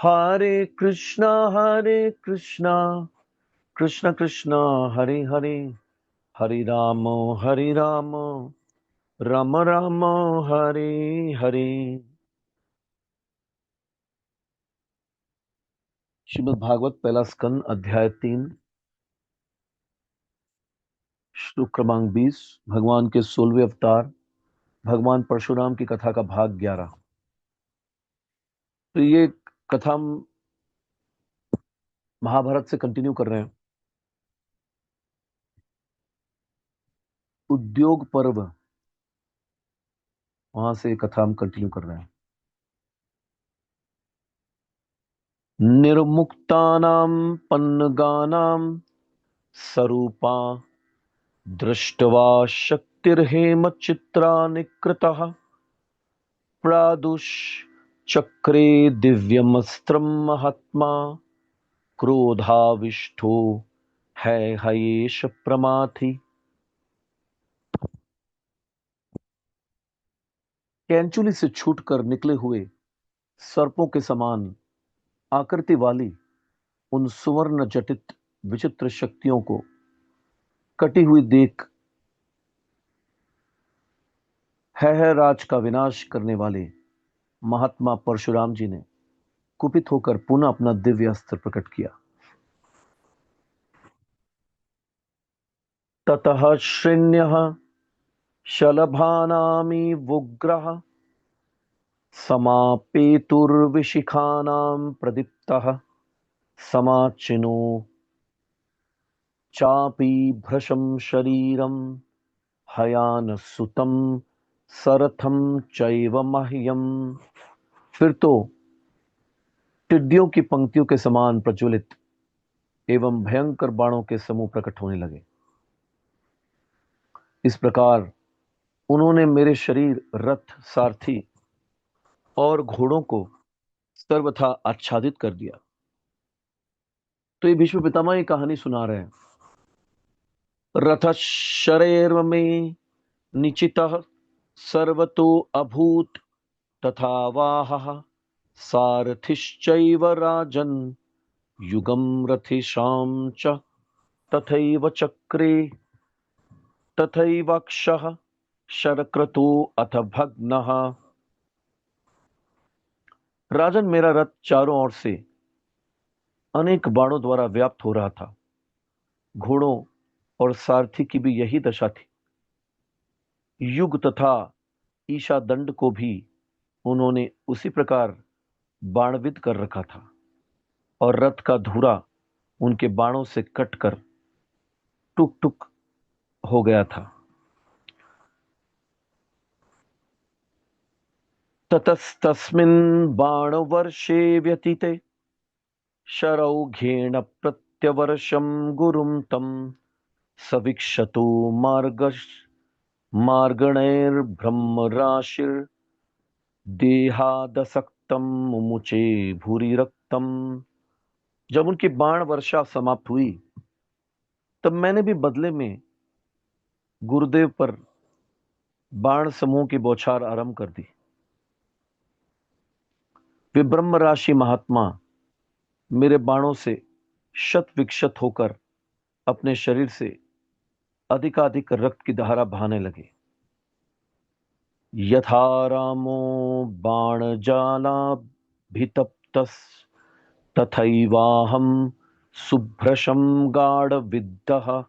हरे कृष्णा कृष्ण कृष्ण हरे हरे, हरे राम राम राम हरे हरे। श्रीमद् भागवत पहला स्कंद अध्याय 3 श्लोक क्रमांक 20। भगवान के 16वें अवतार भगवान परशुराम की कथा का भाग 11। तो ये कथा हम महाभारत से कंटिन्यू कर रहे हैं। उद्योग पर्व, वहां से कथा हम कंटिन्यू कर रहे हैं। निर्मुक्तानां पन्नगानां स्वरूपा दृष्ट्वा शक्तिर्हेमचित्रा निकृतः प्रादुश्चक्रे दिव्यमस्त्रं महात्मा क्रोधाविष्ठो है हयेश प्रमाथि। कैंचुली से छूटकर निकले हुए सर्पों के समान आकृति वाली उन सुवर्ण जटित विचित्र शक्तियों को कटी हुई देख है राज का विनाश करने वाले महात्मा परशुराम जी ने कुपित होकर पुनः अपना दिव्य अस्त्र प्रकट किया। ततः श्रृण्यः शलभानामिवोग्रः समापेतुर्विशिखानां प्रदीप्तः समाचिनो चापि भृशं शरीरं हयान सुतं सरथं चैव मह्यम। फिर तो टिड्डियों की पंक्तियों के समान प्रज्वलित एवं भयंकर बाणों के समूह प्रकट होने लगे। इस प्रकार उन्होंने मेरे शरीर, रथ, सारथी और घोड़ों को सर्वथा आच्छादित कर दिया। तो ये भीष्म पितामह ये कहानी सुना रहे हैं। रथ शरेर्मे निचितः सर्वतो अभूत तथा वाहः सारथिश्चैव राजन् युगं रथेषां च तथैव चक्रे तथैवाक्षः शरक्रतो अथ भग्नः। राजन, मेरा रथ चारों ओर से अनेक बाणों द्वारा व्याप्त हो रहा था। घोड़ों और सारथी की भी यही दशा थी। युग तथा ईशा दंड को भी उन्होंने उसी प्रकार बाणविद कर रखा था और रथ का धुरा उनके बाणों से कटकर टुक टुक हो गया था। ततस्तस्मिन् बाणवर्षे व्यतीते शरौघेण प्रत्यवर्षं गुरुं तं सवीक्षतो मार्गणैर्ब्रह्मराशिर्देहादसक्तं मुमुचे भूरि रक्तम। जब उनकी बाण वर्षा समाप्त हुई तब मैंने भी बदले में गुरुदेव पर बाण समूह की बौछार आरंभ कर दी। वे ब्रह्म राशि महात्मा मेरे बाणों से शत विक्षत होकर अपने शरीर से अधिकाधिक रक्त की धारा बहाने लगे। यथा रामो बाणजालाभितप्तस् तथैवाहं सुभ्रशं गाढविद्धः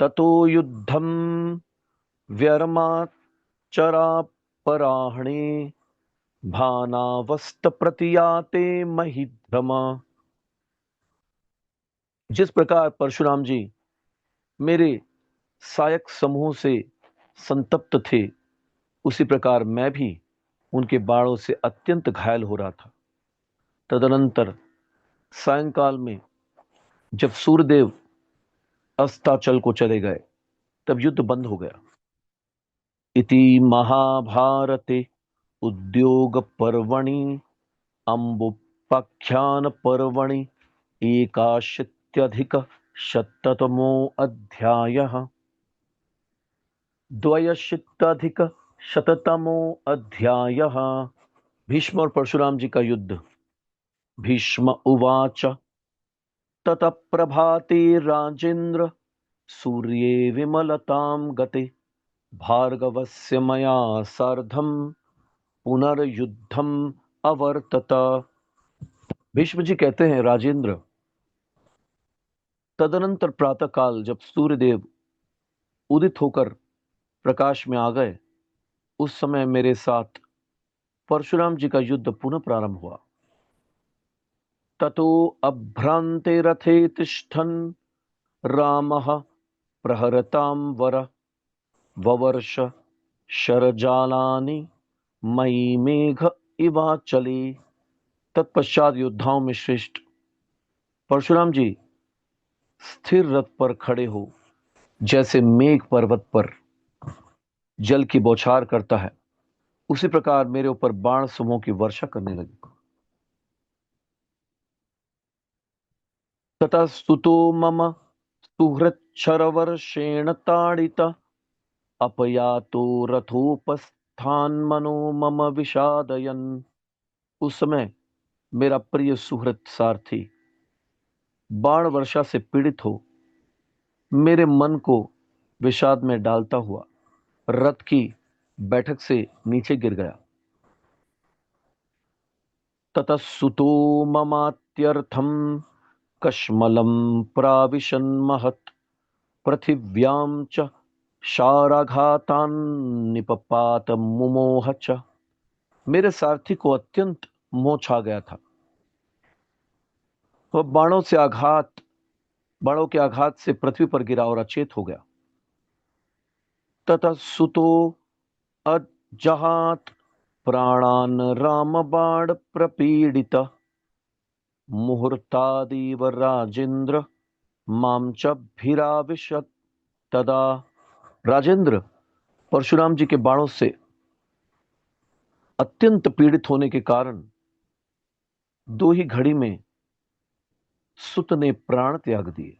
ततो युद्धं व्यरमात् चरापराह्णे भानावस्त प्रतियाते महिध्रमा। जिस प्रकार परशुराम जी मेरे सायक समूह से संतप्त थे, उसी प्रकार मैं भी उनके बाणों से अत्यंत घायल हो रहा था। तदनंतर सायंकाल में जब सूर्यदेव अस्ताचल को चले गए तब युद्ध बंद हो गया। इति महाभारते उद्योग पर्वणि अम्बुपाख्यान पर्वणि एकाशीत्यधिक शततमो अध्यायः। द्वयशीत्यधिक शततमो अध्यायः। भीष्म और परशुराम जी का युद्ध। भीष्म उवाच ततः प्रभाते राजेन्द्र सूर्ये विमलतां गते भार्गवस्य मया सार्धं पुनर्युद्धम अवर्तत। भीष्म जी कहते हैं, राजेंद्र, तदनंतर प्रातःकाल जब सूर्यदेव उदित होकर प्रकाश में आ गए, उस समय मेरे साथ परशुराम जी का युद्ध पुनः प्रारंभ हुआ। ततो अभ्रांते रथे तिष्ठन् रामः प्रहरतां वर ववर्ष शरजालानि मयि मेघ इवाचले। तत्पश्चात योद्धाओं में श्रेष्ठ परशुराम जी स्थिर रथ पर खड़े हो जैसे मेघ पर्वत पर जल की बौछार करता है, उसी प्रकार मेरे ऊपर बाण समूह की वर्षा करने लगी। तथा स्तुतो मम सुहृच्छरवर्षेण ताड़ित अपयातो रथोपस्थान मनो मम विषादयन। उस समय मेरा प्रिय सुहृत सारथी बाण वर्षा से पीड़ित हो मेरे मन को विषाद में डालता हुआ रथ की बैठक से नीचे गिर गया। ततः सुतो ममात्यर्थम कश्मलं प्राविशन् महत् पृथिव्यां च शाराघातान् निपपात मुमोह च। मेरे सारथी को अत्यंत मोह छा गया था। वह बाणों के आघात से पृथ्वी पर गिरा और अचेत हो गया। ततः सुतो अजहात प्राणान राम बाण प्रपीडित मुहूर्तादिव राजेंद्र माम च भीराविशत तदा। राजेंद्र परशुराम जी के बाणों से अत्यंत पीड़ित होने के कारण दो ही घड़ी में सुत ने प्राण त्याग दिए।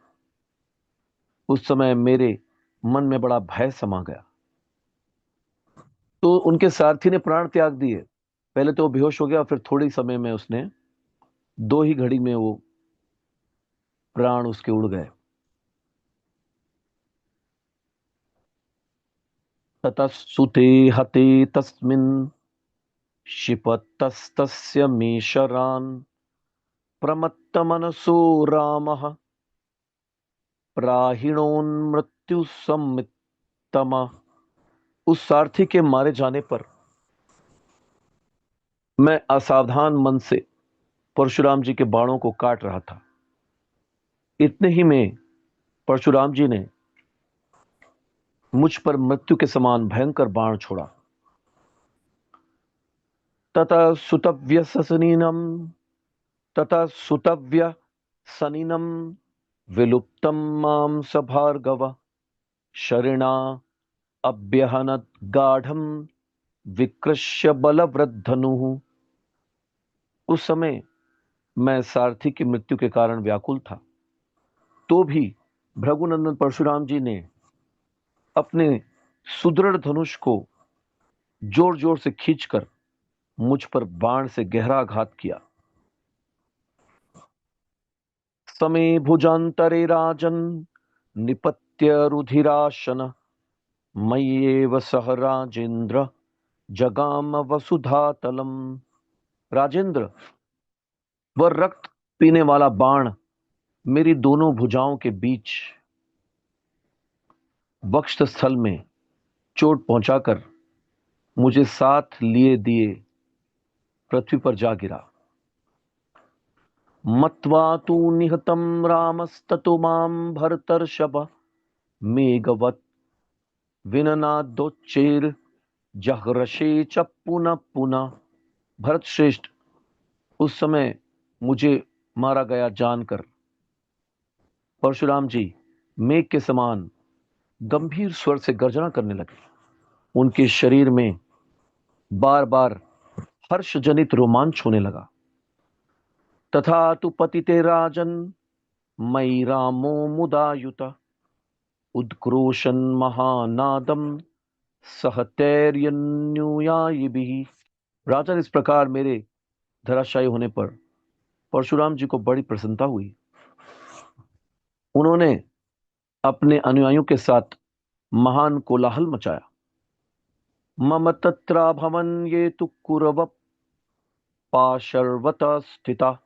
उस समय मेरे मन में बड़ा भय समा गया। तो उनके सारथी ने प्राण त्याग दिए। पहले तो वो बेहोश हो गया, फिर थोड़ी समय में उसने दो ही घड़ी में वो प्राण उसके उड़ गए। ततः सुते हते तस्मिन् क्षिपतस्तस्य मे शरान् प्रमत्तमनसो रामः प्राहिणोन्मृत्यु सम्मितम। उस सारथी के मारे जाने पर मैं असावधान मन से परशुराम जी के बाणों को काट रहा था। इतने ही में परशुराम जी ने मुझ पर मृत्यु के समान भयंकर बाण छोड़ा। ततः सुतव्य ससनीनम ततः सुतव्य सनीनम विलुप्तम माम स भार्गव शरिणा अभ्यहनत गाढ़म विकृष्य बलवृद्धनु। उस समय मैं सारथी की मृत्यु के कारण व्याकुल था, तो भी भृगुनंदन परशुराम जी ने अपने सुदृढ़ धनुष को जोर जोर से खींचकर मुझ पर बाण से गहरा आघात किया। समे भुजांतरे राजन निपत्य रुधिराशन मय्येव सह राजेंद्र जगाम वसुधातलम। राजेंद्र, वह रक्त पीने वाला बाण मेरी दोनों भुजाओं के बीच वक्ष स्थल में चोट पहुंचाकर मुझे साथ लिए दिए पृथ्वी पर जा गिरा। मत्वा तु निहतं रामस्ततो मां भरतर्षभ मेघवत् विननादोच्चैर् जहृषे च पुनः पुनः। भरत श्रेष्ठ, उस समय मुझे मारा गया जानकर परशुराम जी मेघ के समान गंभीर स्वर से गर्जना करने लगे। उनके शरीर में बार बार हर्ष जनित रोमांच होने लगा। तथा तु पतिते राजन मयि रामो मुदायुत उद्क्रोशन महानादम सहतैर्यन्युयायिभिः। राजन, इस प्रकार मेरे धराशायी होने पर परशुराम जी को बड़ी प्रसन्नता हुई। उन्होंने अपने अनुयायियों के साथ महान कोलाहल मचाया। मम तत्राभवन् ये तु कुरव पाशर्वत स्थिता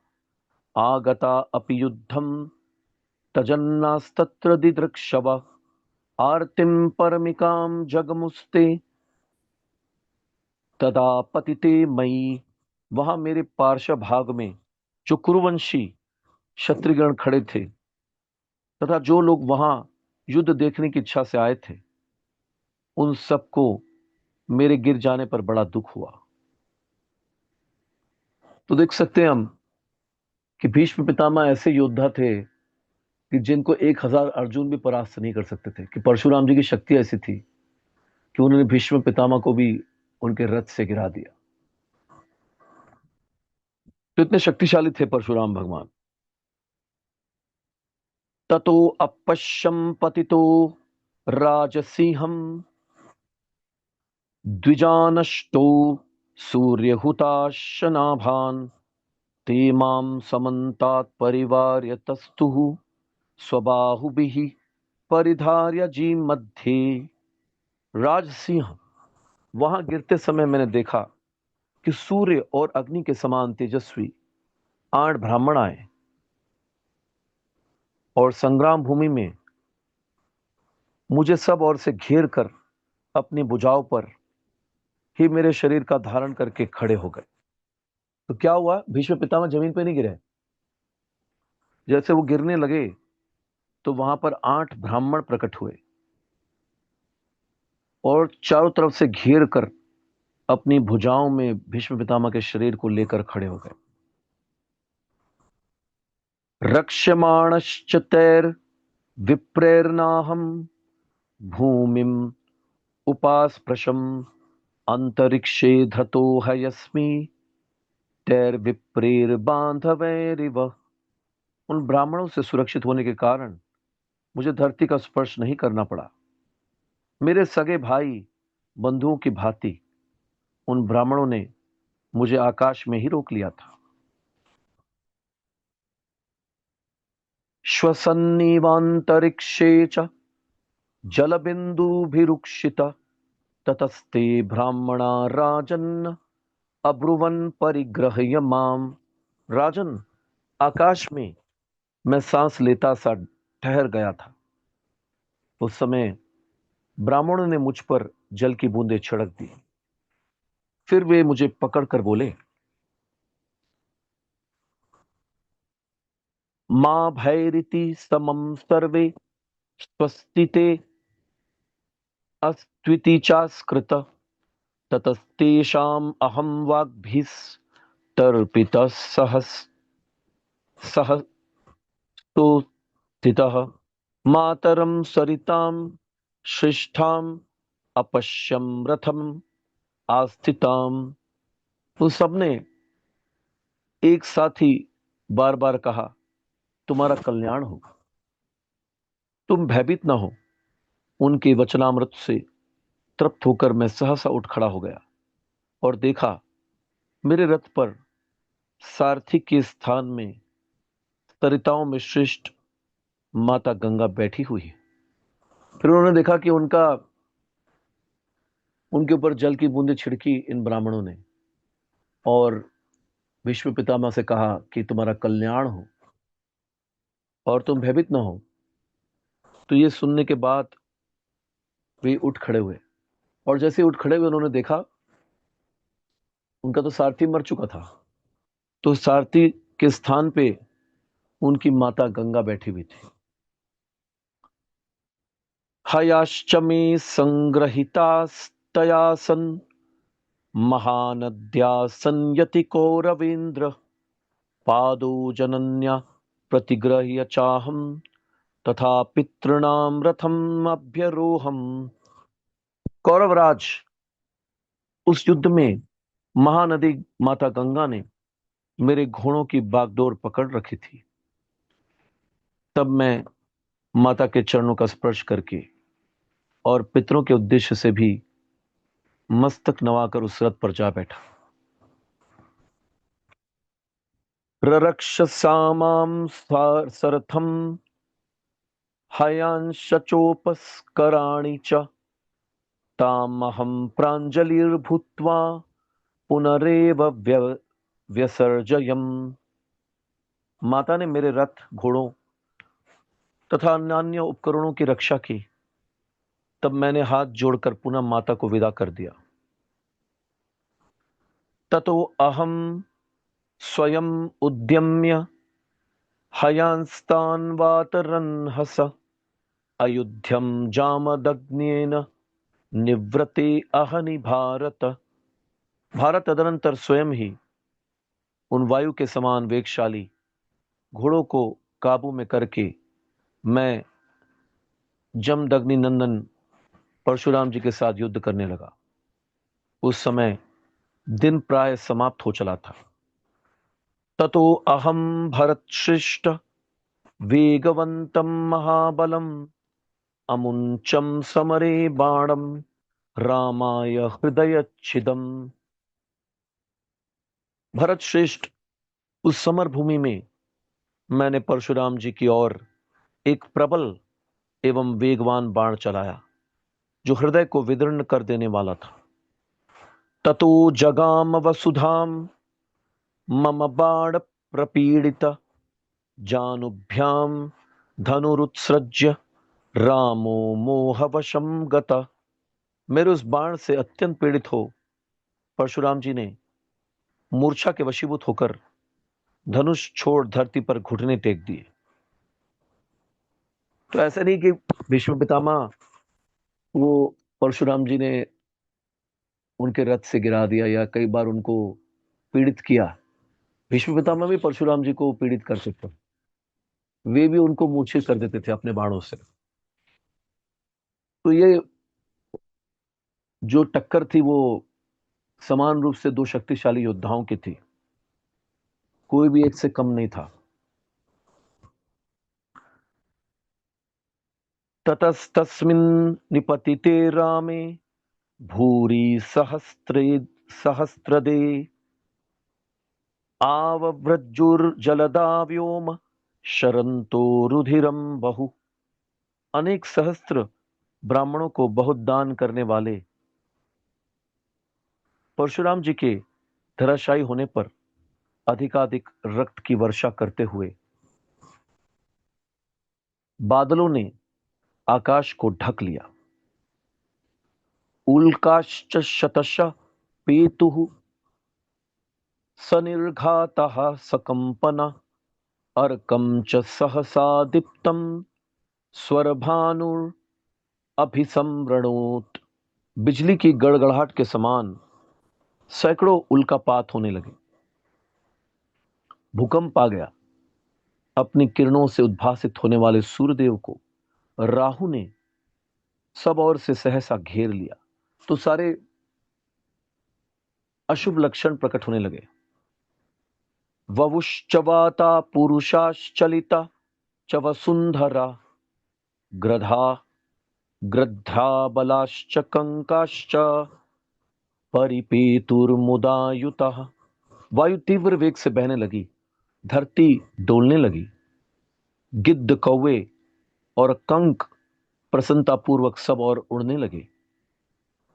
आगता अपि युद्धं तजन्नास्तत्र दिदृक्षव आर्तिं परमिकां जगमुस्ते तदा पतिते मयि। वहां मेरे पार्श्व भाग में जो कुरुवंशी क्षत्रियगण खड़े थे तथा जो लोग वहां युद्ध देखने की इच्छा से आए थे, उन सबको मेरे गिर जाने पर बड़ा दुख हुआ। तो देख सकते हैं हम कि भीष्म पितामह ऐसे योद्धा थे कि जिनको 1,000 अर्जुन भी परास्त नहीं कर सकते थे, कि परशुराम जी की शक्ति ऐसी थी कि उन्होंने भीष्म पितामह को भी उनके रथ से गिरा दिया। तो इतने शक्तिशाली थे परशुराम भगवान। ततो अपश्यम पतितो राजसिंहम द्विजानष्टो सूर्यहुताशनाभान ते मां समन्तात् परिवार्य तस्तुः स्वबाहुभिः परिधार्य जी मध्ये। राजसिंह, वहां गिरते समय मैंने देखा कि सूर्य और अग्नि के समान तेजस्वी 8 ब्राह्मण आए और संग्राम भूमि में मुझे सब ओर से घेर कर अपनी भुजाओं पर ही मेरे शरीर का धारण करके खड़े हो गए। तो क्या हुआ? भीष्म पितामह जमीन पर नहीं गिरे। जैसे वो गिरने लगे तो वहां पर 8 ब्राह्मण प्रकट हुए और चारों तरफ से घेर कर अपनी भुजाओं में भीष्म पितामह के शरीर को लेकर खड़े हो गए। रक्ष्यमाणश्च तैर विप्रेरणाहम भूमिम उपास्पृशम अंतरिक्षे धतो हयस्मि तैर विप्रेर बांधवैरिव। उन ब्राह्मणों से सुरक्षित होने के कारण मुझे धरती का स्पर्श नहीं करना पड़ा। मेरे सगे भाई बंधुओं की भांति उन ब्राह्मणों ने मुझे आकाश में ही रोक लिया था। श्वसन्निवान्तरिक्षे च जलबिन्दुभिरुक्षित ततस्ते ब्राह्मणा राजन् अब्रुवन् परिग्रह्य माम। राजन, आकाश में मैं सांस लेता सा ठहर गया था। उस समय ब्राह्मणों ने मुझ पर जल की बूंदें छिड़क दी। फिर वे मुझे पकड़कर बोले, मां भैरिति समम सर्वे स्वस्तिते अस्त्विति चास्कृत ततस्तेषाम् अहं वाग्भिस्तर्पितः सहसोत्थितः मातरं सरितां श्रेष्ठाम् अपश्यम रथम आस्थिताम। तो सबने एक साथ ही बार बार कहा, तुम्हारा कल्याण हो, तुम भयभीत ना हो। उनके वचनामृत से तृप्त होकर मैं सहसा उठ खड़ा हो गया और देखा मेरे रथ पर सारथी के स्थान में सरिताओं में श्रेष्ठ माता गंगा बैठी हुई है। फिर उन्होंने देखा कि उनके ऊपर जल की बूंदें छिड़की इन ब्राह्मणों ने और विश्व पितामह से कहा कि तुम्हारा कल्याण हो और तुम भयभीत ना हो। तो ये सुनने के बाद वे उठ खड़े हुए और जैसे उठ खड़े हुए उन्होंने देखा उनका तो सारथी मर चुका था। तो सारथी के स्थान पे उनकी माता गंगा बैठी हुई थी। हयाश्च मे संग्रहितास्तयासन महानद्यासन यति कौरवेन्द्र पादो जनन्या प्रतिगृह्य चाहम तथा पितॄणाम रथम अभ्यरोहम। कौरवराज, उस युद्ध में महानदी माता गंगा ने मेरे घोड़ों की बागडोर पकड़ रखी थी। तब मैं माता के चरणों का स्पर्श करके और पितरों के उद्देश्य से भी मस्तक नवाकर उस रथ पर जा बैठा। ररक्ष सामां सरथम हयांशचोपस्कराणि च तामहं प्राञ्जलिर्भूत्वा पुनरेव व्यसर्जयम्। माता ने मेरे रथ, घोड़ों तथा अन्य उपकरणों की रक्षा की। तब मैंने हाथ जोड़कर पुनः माता को विदा कर दिया। ततो अहम स्वयं उद्यम्य हयांस्तान् वातरन्हस अयुध्यम जामदग्न्येन निवृते अहनि भारत। भारत तदनंतर स्वयं ही उन वायु के समान वेगशाली घोड़ों को काबू में करके मैं जमदग्नि नंदन परशुराम जी के साथ युद्ध करने लगा। उस समय दिन प्राय समाप्त हो चला था। ततो अहम भरतश्रेष्ठ वेगवंतम महाबलम अमुंचम समरे बाणम रामाय हृदयच्छिदम। भरत श्रेष्ठ उस समर भूमि में मैंने परशुराम जी की ओर एक प्रबल एवं वेगवान बाण चलाया जो हृदय को विदीर्ण कर देने वाला था। ततो जगाम वसुधाम मम बाण प्रपीड़ित जानुभ्याम धनुरुत्सृज्य रामो मोहवशम गता। मेरे उस बाण से अत्यंत पीड़ित हो परशुराम जी ने मूर्छा के वशीभूत होकर धनुष छोड़ धरती पर घुटने टेक दिए। तो ऐसा नहीं कि भीष्म पितामह वो परशुराम जी ने उनके रथ से गिरा दिया या कई बार उनको पीड़ित किया। भीष्म पितामह भी परशुराम जी को पीड़ित कर सकते, वे भी उनको मूर्छित कर देते थे अपने बाणों से। तो ये जो टक्कर थी वो समान रूप से दो शक्तिशाली योद्धाओं की थी, कोई भी एक से कम नहीं था। ततस्तस्मिन् निपतिते रामे भूरि सहस्त्रदे आवव्रजुर्जलदा व्योम शरन्तो रुधिरम बहु। अनेक सहस्त्र ब्राह्मणों को बहुत दान करने वाले परशुराम जी के धराशायी होने पर अधिकाधिक रक्त की वर्षा करते हुए बादलों ने आकाश को ढक लिया। उल्काश्च शतश पेतुः सनिर्घातः सकंपना अर्कं च सहसा दीप्तं स्वरभानुर अभिसंवृणोत। बिजली की गड़गड़ाहट के समान सैकड़ों उल्कापात होने लगे। भूकंप आ गया। अपनी किरणों से उद्भासित होने वाले सूर्यदेव को राहु ने सब ओर से सहसा घेर लिया। तो सारे अशुभ लक्षण प्रकट होने लगे। ववुश्चवाता पुरुषाश्चलिता च वसुंधरा ग्रधा ग्रद्धा बलाश्च कंकाश्च परिपेतुर्मुदायुतः। वायु तीव्र वेग से बहने लगी, धरती डोलने लगी, गिद्ध कौवे और कंक प्रसन्नतापूर्वक सब और उड़ने लगे।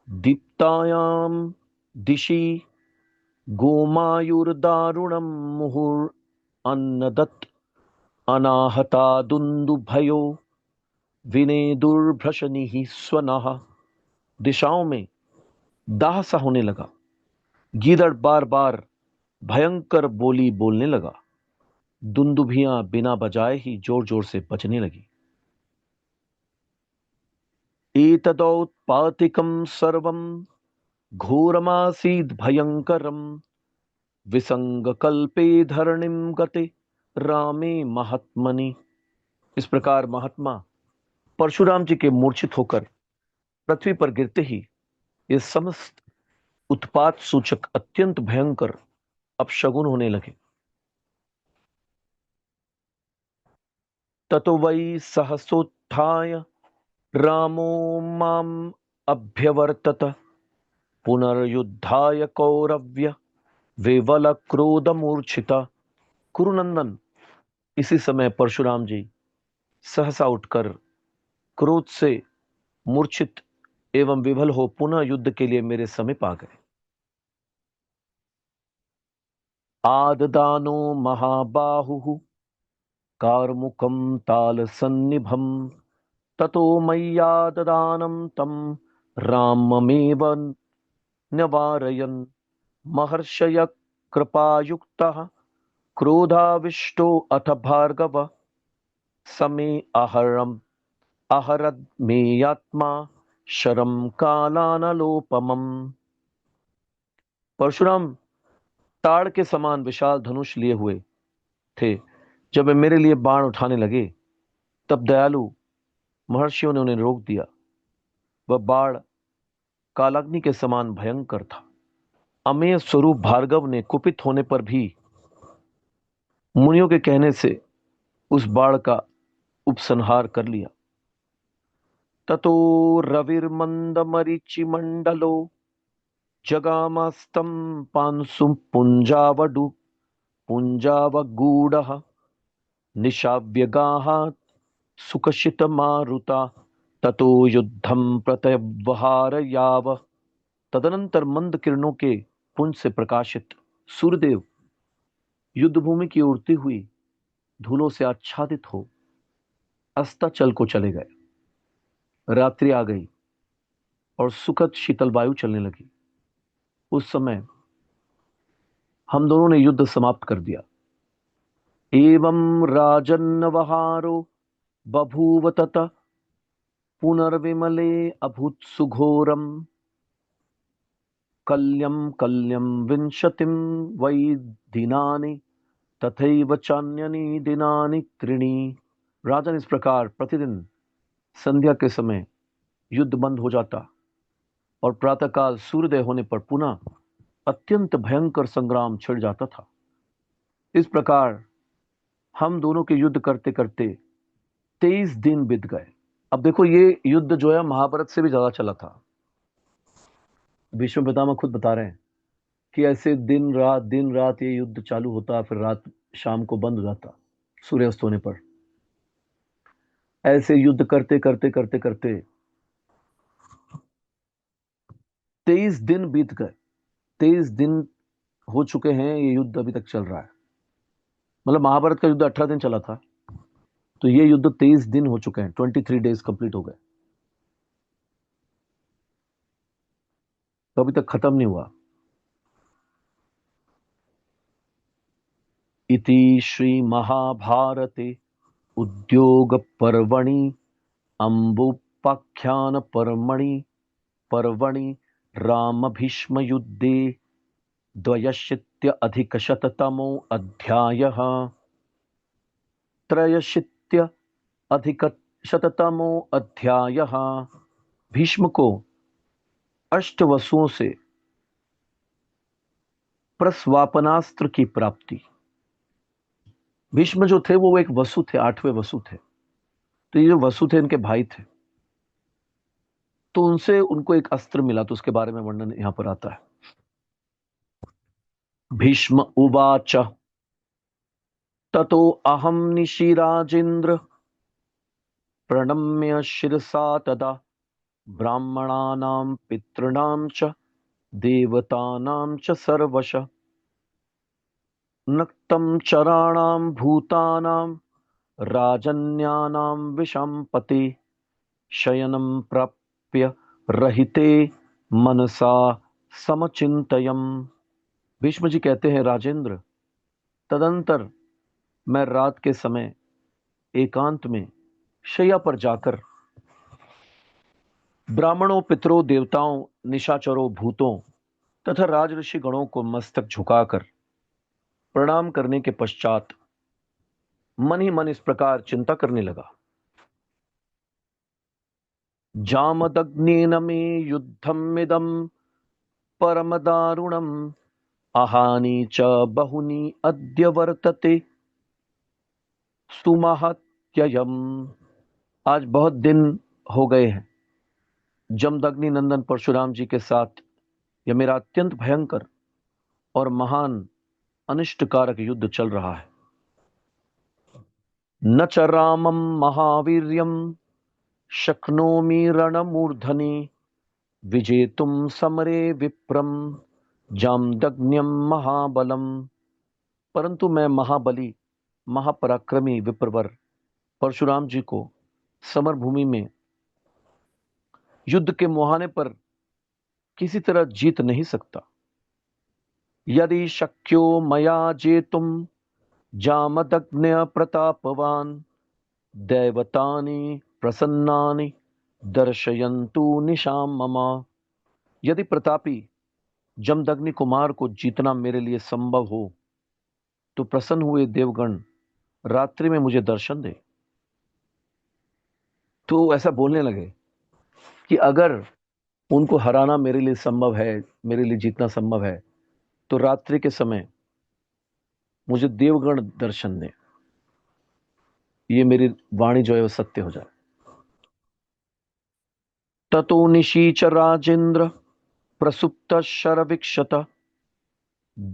दीप्तायाम दिशि गोमायुर्दारुणम मुहुर अन्नदत् अनाहता दुन्दुभयो विनेदुर्भ्रशनिः स्वनः। दिशाओं में दाह सा होने लगा। गीदड़ बार बार भयंकर बोली बोलने लगा। दुंदुभियां बिना बजाए ही जोर जोर से बजने लगी। एतदौत्पातिकं सर्वं घोरमासीद् भयंकरं विसंगकल्पे धरणिं गते रामे महात्मनि। इस प्रकार महात्मा परशुराम जी के मूर्छित होकर पृथ्वी पर गिरते ही ये समस्त उत्पात सूचक अत्यंत भयंकर अपशगुन होने लगे। ततो वै सहसोत्थाय रामो माम अभ्यवर्तत पुनर्युद्धाय कौरव्य विवल क्रोध मूर्छिता। कुरुनंदन, इसी समय परशुराम जी सहसा उठकर क्रोध से मूर्छित एवं विभल हो पुनः युद्ध के लिए मेरे समीप आ गए। आददानो महाबाहुः कार्मुकं तालसन्निभं ततो मय्याददानं तं राममेव न्यवारयन् महर्षय कृपायुक्तः क्रोधाविष्टो अथ भार्गव समे अहरद मेयात्मा शरम कालानलोपमम्। परशुराम ताड़ के समान विशाल धनुष लिए हुए थे। जब वे मेरे लिए बाण उठाने लगे तब दयालु महर्षियों ने उन्हें रोक दिया। वह बाण कालाग्नि के समान भयंकर था। अमेय स्वरूप भार्गव ने कुपित होने पर भी मुनियों के कहने से उस बाण का उपसंहार कर लिया। ततो रविर्मंदमरीचिमंडलो जगामस्तं पांसुं पुंजावडु पुंजावगूढ़ः निशाव्यगाहात् सुखशितमारुता ततो युद्धं प्रत्यवहारयाव। तदनंतर मंद किरणों के पुंज से प्रकाशित सूर्यदेव युद्ध भूमि की उड़ती हुई धूलों से आच्छादित हो अस्ताचल को चले गए। रात्रि आ गई और सुखद शीतल वायु चलने लगी। उस समय हम दोनों ने युद्ध समाप्त कर दिया। एवं राजन्नवहारो बभूव तत पुनर्विमले अभूत सुघोरम कल्यम कल्यम विंशतिम वै दिनानि तथैव चान्यनि दिनानि त्रीणि। राजन, इस प्रकार प्रतिदिन संध्या के समय युद्ध बंद हो जाता और प्रातःकाल सूर्योदय होने पर पुनः अत्यंत भयंकर संग्राम छिड़ जाता था। इस प्रकार हम दोनों के युद्ध करते करते 23 दिन बीत गए। अब देखो, ये युद्ध जो है महाभारत से भी ज्यादा चला था। भीष्म पितामह खुद बता रहे हैं कि ऐसे दिन रात ये युद्ध चालू होता, फिर रात शाम को बंद हो जाता सूर्यास्त होने पर। ऐसे युद्ध करते करते करते करते 23 दिन बीत गए। 23 दिन हो चुके हैं, ये युद्ध अभी तक चल रहा है। मतलब महाभारत का युद्ध 18 दिन चला था, तो ये युद्ध 23 दिन हो चुके हैं। 23 डेज कंप्लीट हो गए, तो अभी तक खत्म नहीं हुआ। इति श्री महाभारते उद्योग पर्वणि अंबुपाख्यान पर्वणि राम भीष्म युद्धे द्वयशीत्य अधिक शततमो अध्यायः। त्रयशीत्य अधिक शततमो अध्यायः। भीष्म को अष्टवसुओं से प्रस्वापनास्त्र की प्राप्ति। भीष्म जो थे वो एक वसु थे, 8वें वसु थे। तो ये जो वसु थे इनके भाई थे, तो उनसे उनको एक अस्त्र मिला, तो उसके बारे में वर्णन यहां पर आता है। भीष्म उवाच ततो अहम निशिराजेन्द्र प्रणम्य शिरसा तदा ब्राह्मणानां पितॄणां च देवतानां च सर्वश नक्तं चराणां भूतानां राजन्यानां विषंपते शयनं प्राप्य रहिते मनसा समचिंतयम्। भीष्म जी कहते हैं, राजेंद्र, तदंतर मैं रात के समय एकांत में शैया पर जाकर ब्राह्मणों, पितरों, देवताओं, निशाचरों, भूतों तथा राजऋषि गणों को मस्तक झुकाकर प्रणाम करने के पश्चात मन ही मन इस प्रकार चिंता करने लगा। जामदग्नेन मे युद्धमिदं परम दारुणम् अहानि च बहुनी अद्य वर्तते सुमहत्ययम्। आज बहुत दिन हो गए हैं जमदग्नि नंदन परशुराम जी के साथ यह मेरा अत्यंत भयंकर और महान अनिष्टकारक युद्ध चल रहा है। न च रामं महावीर्यं शक्नोमि रणमूर्धनि विजेतुं समरे विप्रम जामदग्न्यम महाबलम। परंतु मैं महाबली महापराक्रमी विप्रवर परशुराम जी को समर भूमि में युद्ध के मुहाने पर किसी तरह जीत नहीं सकता। यदि शक्यो मया जेतुम जामदग्न्य प्रतापवान दैवतानि प्रसन्नानि दर्शयन्तु निशाम मम। यदि प्रतापी जमदग्नि कुमार को जीतना मेरे लिए संभव हो तो प्रसन्न हुए देवगण रात्रि में मुझे दर्शन दे। तो ऐसा बोलने लगे कि अगर उनको हराना मेरे लिए संभव है, मेरे लिए जीतना संभव है, तो रात्रि के समय मुझे देवगण दर्शन दे, ये मेरी वाणी जो है वो सत्य हो जाए। ततो निशीच राजेंद्र प्रसुप्त शरवीक्षत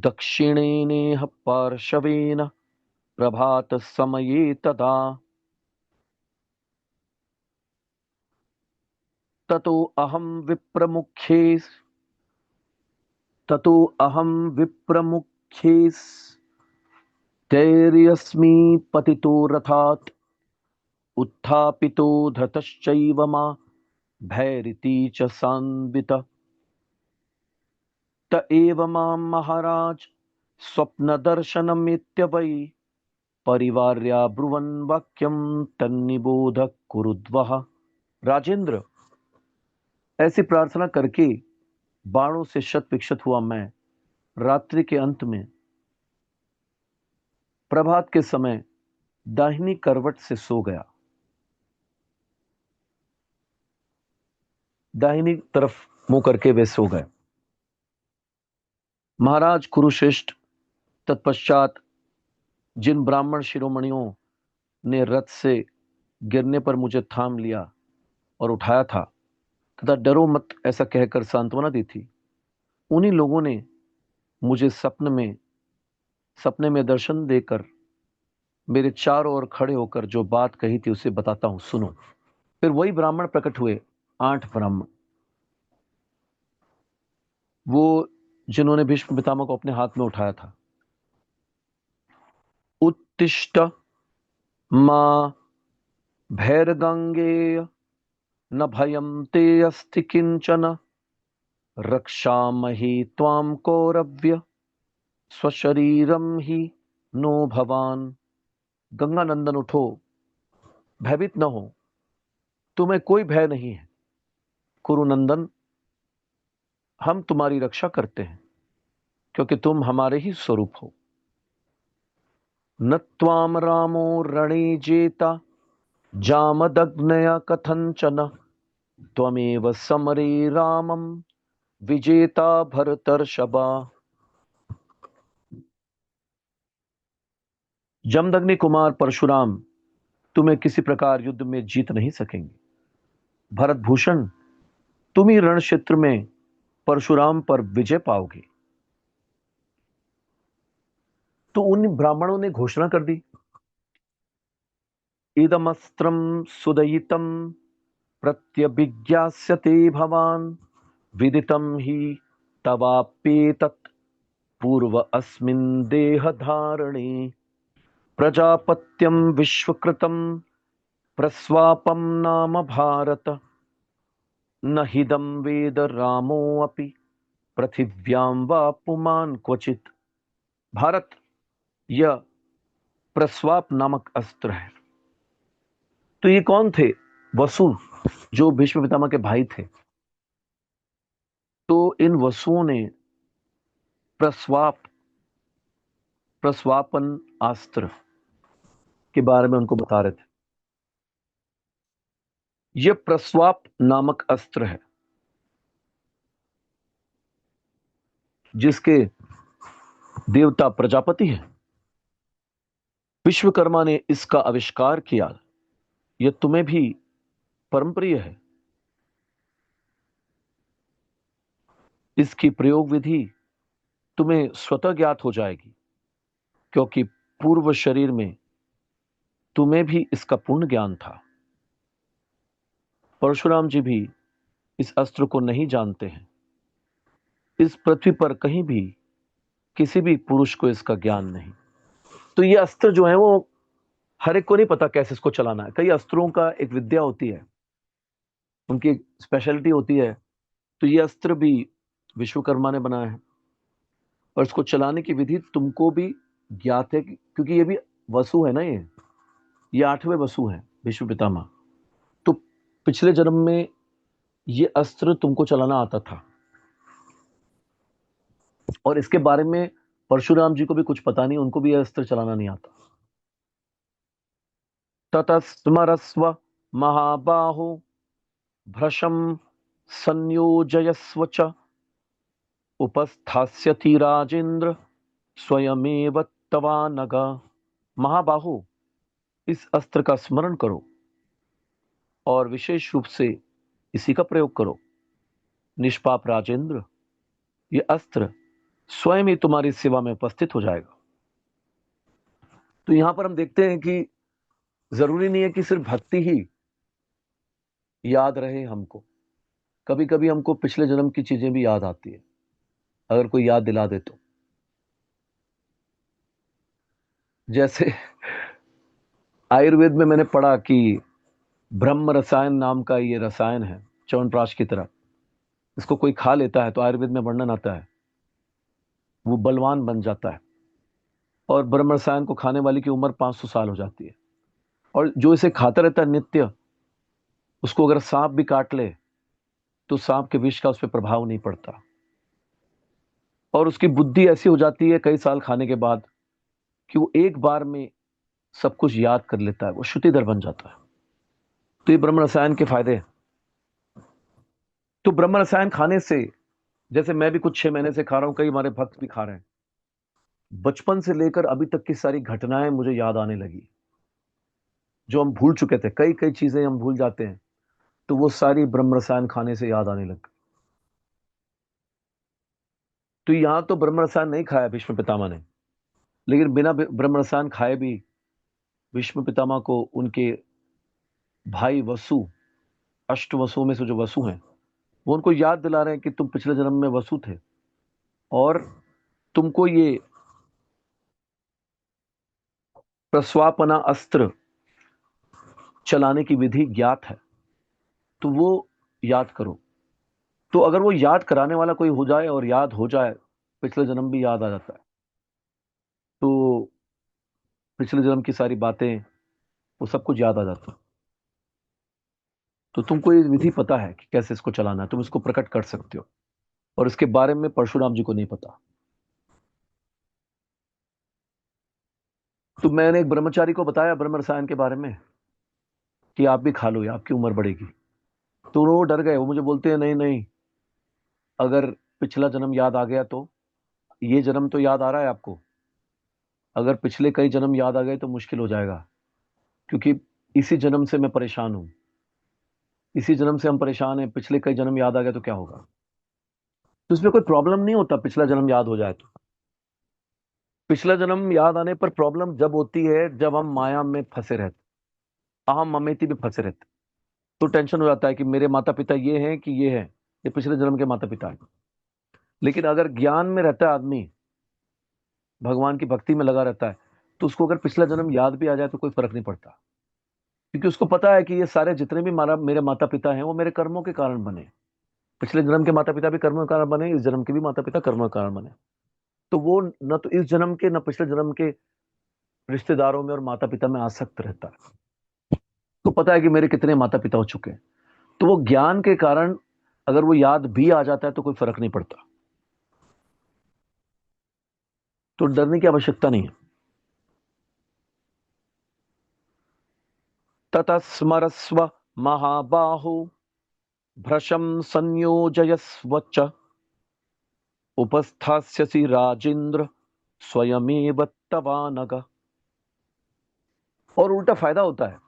दक्षिणेनेह पार्श्वेन प्रभात समये तदा। ततो अहम विप्रमुखे ततो अहम विप्रमुखे तैर्यस्मि पतितो रथात् उत्थापितो धृतश्चैव मा भैरिति च सान्वित। त एव मां महाराज स्वप्नदर्शनमित्य वै परिवार्या ब्रुवन् वाक्यं तन्निबोध कुरुद्वः। राजेंद्र, ऐसी प्रार्थना करके बाणों से शत विक्षत हुआ मैं रात्रि के अंत में प्रभात के समय दाहिनी करवट से सो गया। दाहिनी तरफ मुंह करके वे सो गए। महाराज कुरुश्रेष्ठ, तत्पश्चात जिन ब्राह्मण शिरोमणियों ने रथ से गिरने पर मुझे थाम लिया और उठाया था तथा डरो मत ऐसा कहकर सांत्वना दी थी, उन्हीं लोगों ने मुझे सपने में दर्शन देकर मेरे चारों ओर खड़े होकर जो बात कही थी उसे बताता हूं, सुनो। फिर वही ब्राह्मण प्रकट हुए, 8 ब्राह्मण, वो जिन्होंने भीष्म पितामह को अपने हाथ में उठाया था। उत्तिष्ठ मां भैरगंगेय न भयं ते अस्ति किंचन रक्षामहि त्वां कौरव्य स्वशरीरम ही नो भवान। गंगा नंदन उठो, भयभीत न हो, तुम्हें कोई भय नहीं है। कुरुनंदन, हम तुम्हारी रक्षा करते हैं क्योंकि तुम हमारे ही स्वरूप हो। न त्वाम रामो रणे जेता जामदग्नया कथंचन त्वमेव समरे रामम विजेता भरतर्षभा। जमदग्नि कुमार परशुराम तुम्हें किसी प्रकार युद्ध में जीत नहीं सकेंगे। भरत भूषण, तुम ही रण क्षेत्र में परशुराम पर विजय पाओगे। तो उन ब्राह्मणों ने घोषणा कर दी, इदमस्त्रम सुदयितम प्रत्यभिज्ञास्यते भवान विदितम ही तवाप्येतत् पूर्व अस्मिन् देह धारणे प्रजापत्यम विश्वकृतम प्रस्वापम नाम भारत न हिदम वेद रामो अपि पृथिव्यां वा पुमान् क्वचित। भारत, यह प्रस्वाप नामक अस्त्र है। तो ये कौन थे? वसु, जो भीष्म पितामह के भाई थे। तो इन वसुओं ने प्रस्वाप प्रस्वापन अस्त्र के बारे में उनको बता रहे थे। यह प्रस्वाप नामक अस्त्र है जिसके देवता प्रजापति हैं। विश्वकर्मा ने इसका आविष्कार किया। यह तुम्हें भी परम प्रिय है। इसकी प्रयोग विधि तुम्हें स्वतः ज्ञात हो जाएगी क्योंकि पूर्व शरीर में तुम्हें भी इसका पूर्ण ज्ञान था। परशुराम जी भी इस अस्त्र को नहीं जानते हैं। इस पृथ्वी पर कहीं भी किसी भी पुरुष को इसका ज्ञान नहीं। तो ये अस्त्र जो है वो हर एक को नहीं पता कैसे इसको चलाना है। कई अस्त्रों का एक विद्या होती है, उनकी स्पेशलिटी होती है। तो ये अस्त्र भी विश्वकर्मा ने बनाया है, और इसको चलाने की विधि तुमको भी ज्ञात है, क्योंकि ये भी वसु है ना। ये 8वें वसु हैं, विश्व पितामह। तो पिछले जन्म में ये अस्त्र तुमको चलाना आता था, और इसके बारे में परशुराम जी को भी कुछ पता नहीं, उनको भी यह अस्त्र चलाना नहीं आता। ततस्मरस्व महाबाहो भ्रशं संयोजयस्व च उपस्थास्यति राजेंद्र स्वयमेव तवानग। महाबाहो, इस अस्त्र का स्मरण करो और विशेष रूप से इसी का प्रयोग करो। निष्पाप राजेंद्र, ये अस्त्र स्वयं ही तुम्हारी सेवा में उपस्थित हो जाएगा। तो यहां पर हम देखते हैं कि जरूरी नहीं है कि सिर्फ भक्ति ही याद रहे हमको। कभी कभी हमको पिछले जन्म की चीजें भी याद आती है, अगर कोई याद दिला दे तो। जैसे आयुर्वेद में मैंने पढ़ा कि ब्रह्म रसायन नाम का ये रसायन है, च्यवनप्राश की तरह। इसको कोई खा लेता है तो आयुर्वेद में वर्णन आता है वो बलवान बन जाता है, और ब्रह्म रसायन को खाने वाले की उम्र 500 साल हो जाती है। और जो इसे खाता रहता है नित्य, उसको अगर सांप भी काट ले तो सांप के विष का उस पर प्रभाव नहीं पड़ता, और उसकी बुद्धि ऐसी हो जाती है कई साल खाने के बाद कि वो एक बार में सब कुछ याद कर लेता है, वो श्रुतिधर बन जाता है। तो ये ब्रह्म रसायन के फायदे हैं। तो ब्रह्म रसायन खाने से, जैसे मैं भी कुछ 6 महीने से खा रहा हूं, कई हमारे भक्त भी खा रहे हैं, बचपन से लेकर अभी तक की सारी घटनाएं मुझे याद आने लगी, जो हम भूल चुके थे। कई कई चीजें हम भूल जाते हैं, तो वो सारी ब्रह्म रसायन खाने से याद आने लग गई। तो यहां तो ब्रह्म रसायन नहीं खाया भीष्म पितामह ने, लेकिन बिना ब्रह्म रसायन खाए भी भीष्म पितामह को उनके भाई वसु, अष्ट वसुओं में से जो वसु हैं, वो उनको याद दिला रहे हैं कि तुम पिछले जन्म में वसु थे, और तुमको ये प्रस्वापना अस्त्र चलाने की विधि ज्ञात है, तो वो याद करो। तो अगर वो याद कराने वाला कोई हो जाए और याद हो जाए, पिछले जन्म भी याद आ जाता है। तो पिछले जन्म की सारी बातें, वो सब कुछ याद आ जाता है। तो तुमको ये विधि पता है कि कैसे इसको चलाना है, तुम इसको प्रकट कर सकते हो, और इसके बारे में परशुराम जी को नहीं पता। तो मैंने एक ब्रह्मचारी को बताया ब्रह्म रसायन के बारे में कि आप भी खा लो, ये आपकी उम्र बढ़ेगी। तो वो डर गए, वो मुझे बोलते हैं नहीं नहीं, अगर पिछला जन्म याद आ गया तो, ये जन्म तो याद आ रहा है आपको, अगर पिछले कई जन्म याद आ गए तो मुश्किल हो जाएगा, क्योंकि इसी जन्म से मैं परेशान हूं, इसी जन्म से हम परेशान हैं। पिछले कई जन्म याद आ गए तो क्या होगा? तो इसमें कोई प्रॉब्लम नहीं होता पिछला जन्म याद हो जाए तो। पिछला जन्म याद आने पर प्रॉब्लम जब होती है जब हम माया में फंसे रहते, अहम ममेती में फंसे रहते, तो टेंशन हो जाता है कि मेरे माता पिता ये हैं कि ये है, ये पिछले जन्म के माता पिता हैं। लेकिन अगर ज्ञान में रहता है आदमी, भगवान की भक्ति में लगा रहता है, तो उसको अगर पिछला जन्म याद भी आ जाए तो कोई फर्क नहीं पड़ता, क्योंकि उसको पता है कि ये सारे जितने भी मेरे माता पिता हैं वो मेरे कर्मों के कारण बने। पिछले जन्म के माता पिता भी कर्मों के कारण बने, इस जन्म के भी माता पिता कर्मों के कारण बने। तो वो न तो इस जन्म के न पिछले जन्म के रिश्तेदारों में और माता पिता में आसक्त रहता है। तो पता है कि मेरे कितने माता पिता हो चुके हैं। तो वो ज्ञान के कारण अगर वो याद भी आ जाता है तो कोई फर्क नहीं पड़ता, तो डरने की आवश्यकता नहीं है। ततस्मरस्व महाबाहु भ्रशं संयोजयस्व च उपस्थास्यसि राजेंद्र स्वयमेव तवानग। और उल्टा फायदा होता है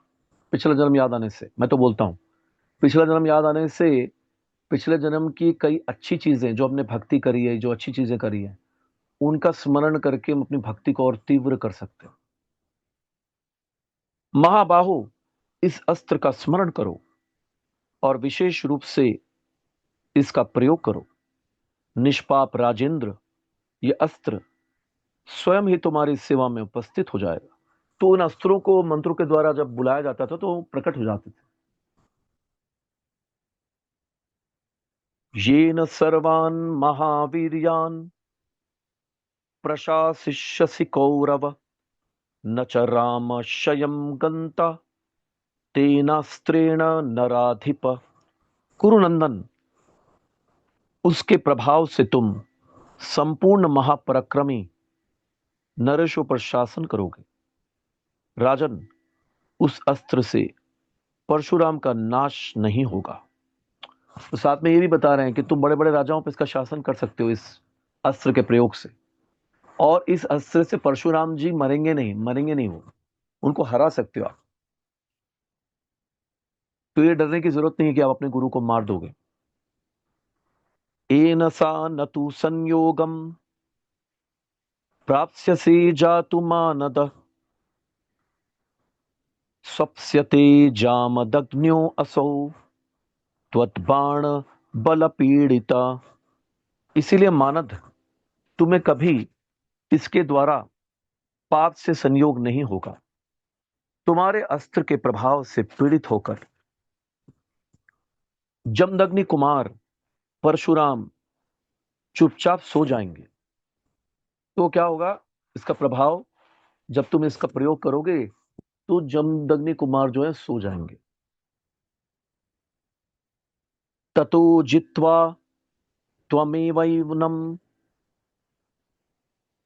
पिछला जन्म याद आने से। मैं तो बोलता हूं, पिछला जन्म याद आने से पिछले जन्म की कई अच्छी चीजें जो हमने भक्ति करी है, जो अच्छी चीजें करी है, उनका स्मरण करके हम अपनी भक्ति को और तीव्र कर सकते हैं। महाबाहो, इस अस्त्र का स्मरण करो और विशेष रूप से इसका प्रयोग करो। निष्पाप राजेंद्र, यह अस्त्र स्वयं ही तुम्हारी सेवा में उपस्थित हो जाएगा। तो उन अस्त्रों को मंत्रों के द्वारा जब बुलाया जाता था तो प्रकट हो जाते थे। येन सर्वान् महावीर्यान् प्रशासिष्यसि कौरव, न च रामशयं गन्ता तेनास्त्रेण नराधिप। कुरुनंदन, उसके प्रभाव से तुम संपूर्ण महापराक्रमी नरेशों पर शासन करोगे। राजन, उस अस्त्र से परशुराम का नाश नहीं होगा। तो साथ में ये भी बता रहे हैं कि तुम बड़े बड़े राजाओं पर इसका शासन कर सकते हो इस अस्त्र के प्रयोग से, और इस अस्त्र से परशुराम जी मरेंगे नहीं, मरेंगे नहीं, वो उनको हरा सकते हो आप। तो ये डरने की जरूरत नहीं है कि आप अपने गुरु को मार दोगे। एन सा न तु संयोगम प्राप्स्यसि जातु मानद, स्वप्स्यते जामदग्न्यो असौ त्वत्बाण बल पीड़िता। इसीलिए मानद, तुम्हें कभी इसके द्वारा पाप से संयोग नहीं होगा। तुम्हारे अस्त्र के प्रभाव से पीड़ित होकर जमदग्नि कुमार परशुराम चुपचाप सो जाएंगे। तो क्या होगा, इसका प्रभाव जब तुम इसका प्रयोग करोगे तो जमदग्नि कुमार जो है सो जाएंगे। ततो जित्वा त्वमेवैनं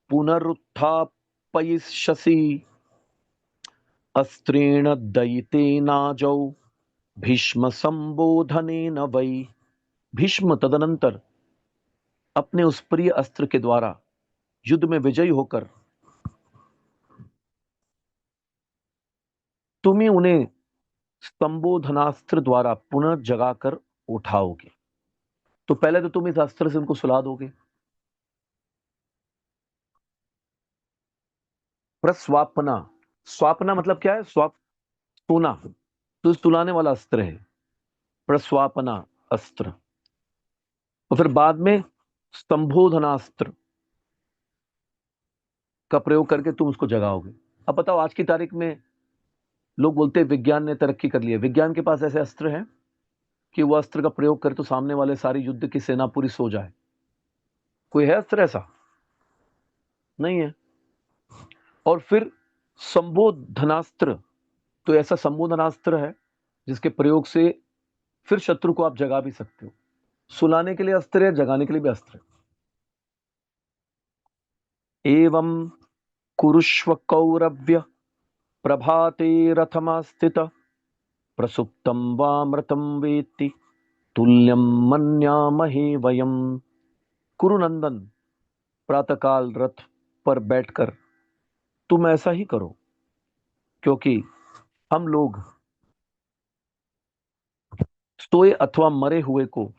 पुनरुत्थापयिष्यसि, अस्त्रेण दयितेनाजौ भीष्म संबोधनेन वै। भीष्म तदनंतर अपने उस प्रिय अस्त्र के द्वारा युद्ध में विजयी होकर तुम ही उन्हें संबोधनास्त्र द्वारा पुनः जगाकर उठाओगे। तो पहले तो तुम इस अस्त्र से उनको सुला दोगे। प्रस्वापना, स्वापना मतलब क्या है? सोना, तो सुलाने वाला अस्त्र है प्रस्वापना अस्त्र। और फिर बाद में संबोधनास्त्र का प्रयोग करके तुम उसको जगाओगे। अब बताओ, आज की तारीख में लोग बोलते हैं विज्ञान ने तरक्की कर ली है। विज्ञान के पास ऐसे अस्त्र हैं कि वो अस्त्र का प्रयोग करे तो सामने वाले सारी युद्ध की सेना पूरी सो जाए। कोई है अस्त्र ऐसा? नहीं है। और फिर संबोधनास्त्र, तो ऐसा संबोधनास्त्र है जिसके प्रयोग से फिर शत्रु को आप जगा भी सकते हो। सुलाने के लिए अस्त्र है, जगाने के लिए भी अस्त्र है। एवं कुरुष्व कौरव्य प्रभाते रथमास्थित, प्रसुप्तम वामृतम वेत्ति तुल्यम मन्यामहे वयम। कुरुनंदन, प्रातःकाल रथ पर बैठकर तुम ऐसा ही करो, क्योंकि हम लोग सोए अथवा मरे हुए को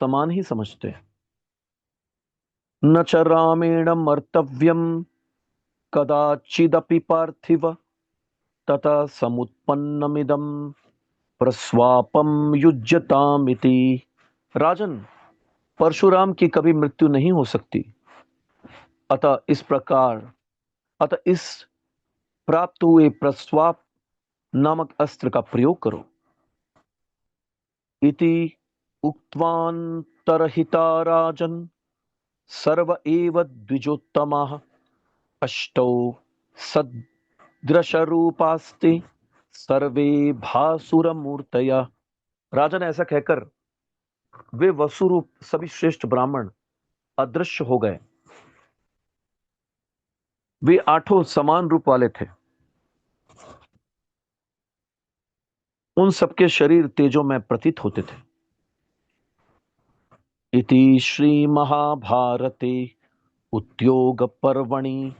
समान ही समझते हैं। न च रामेण मर्तव्यम कदाचिदपि पार्थिव, तथा समुत्पन्नमिदं प्रस्वापम युज्यतामिति। राजन, परशुराम की कभी मृत्यु नहीं हो सकती। अतः इस प्रकार, अतः इस प्राप्त हुए प्रस्वाप नामक अस्त्र का प्रयोग करो। इति उक्त्वान्तरहिता राजन् सर्व एव द्विजोत्तमाः, अष्टौ सदृशरूपास्ते सर्वे भासुरमूर्तया। राजन, ऐसा कहकर वे वसुरूप सभी श्रेष्ठ ब्राह्मण अदृश्य हो गए। वे आठों समान रूप वाले थे। उन सबके शरीर तेजों में प्रतीत होते थे। इति श्री महाभारते उद्योग पर्वणि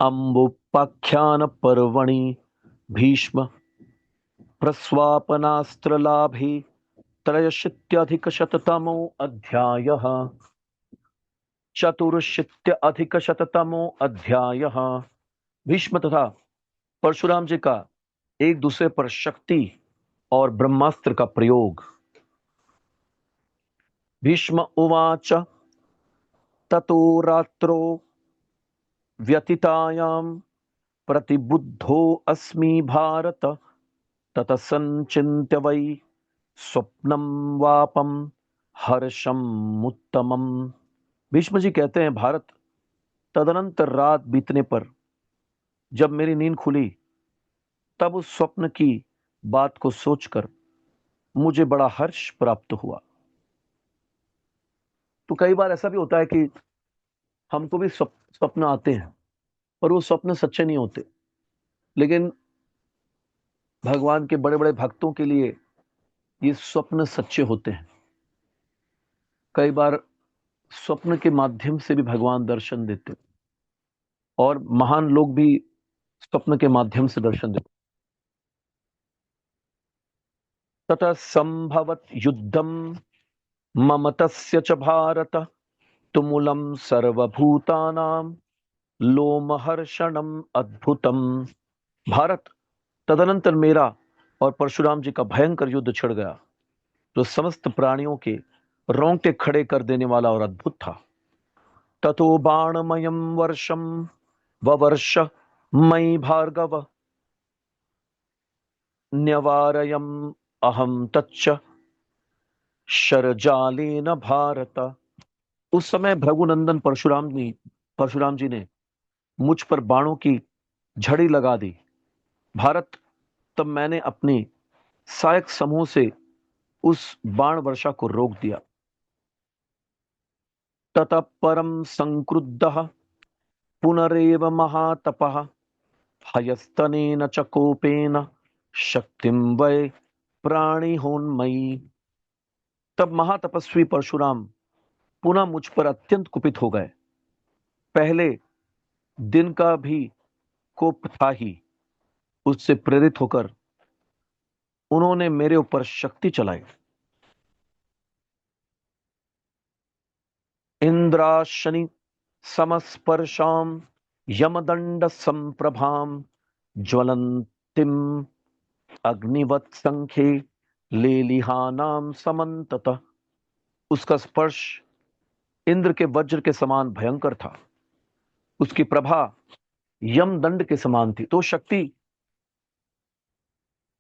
अम्बुपाख्यान पर्वणि भीष्म प्रस्वापनास्त्र लाभे त्रयशीत्यधिकशततमो अध्यायः। चतुर्शीत्यधिकशततमो अध्यायः। भीष्म तथा परशुराम जी का एक दूसरे पर शक्ति और ब्रह्मास्त्र का प्रयोग। भीष्म उवाच ततो रात्रो व्यतीतायाम प्रतिबुद्धो अस्मि भारत ततः संचिन्त्य वै स्वप्नम वापम हर्षम उत्तमम। भीष्म जी कहते हैं, भारत, तदनंतर रात बीतने पर जब मेरी नींद खुली तब उस स्वप्न की बात को सोचकर मुझे बड़ा हर्ष प्राप्त हुआ। तो कई बार ऐसा भी होता है कि हमको भी स्वप्न आते हैं, पर वो स्वप्न सच्चे नहीं होते। लेकिन भगवान के बड़े बड़े भक्तों के लिए ये स्वप्न सच्चे होते हैं। कई बार स्वप्न के माध्यम से भी भगवान दर्शन देते हैं, और महान लोग भी स्वप्न के माध्यम से दर्शन देते। ततः संभवत युद्धम मम तस्य च भारत तुमुलम सर्वभूतानां लोमहर्षणम अद्भुतम। भारत, तदनंतर मेरा और परशुराम जी का भयंकर युद्ध छिड़ गया, जो समस्त प्राणियों के रोंगटे खड़े कर देने वाला और अद्भुत था। ततो बाणमयम वर्षम ववर्ष मयि भार्गव न्यवारयम अहम तच्च शरजालेन भारत। उस समय भृगुनंदन परशुराम जी ने मुझ पर बाणों की झड़ी लगा दी। भारत, तब मैंने अपनी सहायक समूह से उस बाण वर्षा को रोक दिया। ततः परम संक्रुद्धः पुनरेव महातपः हयस्तनेन च कोपेन शक्तिं वै प्राणिहोन्मयी। तब महातपस्वी परशुराम पुनः मुझ पर अत्यंत कुपित हो गए। पहले दिन का भी कोप था ही, उससे प्रेरित होकर उन्होंने मेरे ऊपर शक्ति चलाई। इंद्राशनि समस्पर्शाम यमदंड संप्रभाम ज्वलंतिम अग्निवत संखे लेलिहानाम समन्ततः। उसका स्पर्श इंद्र के वज्र के समान भयंकर था, उसकी प्रभा यमदंड के समान थी। तो शक्ति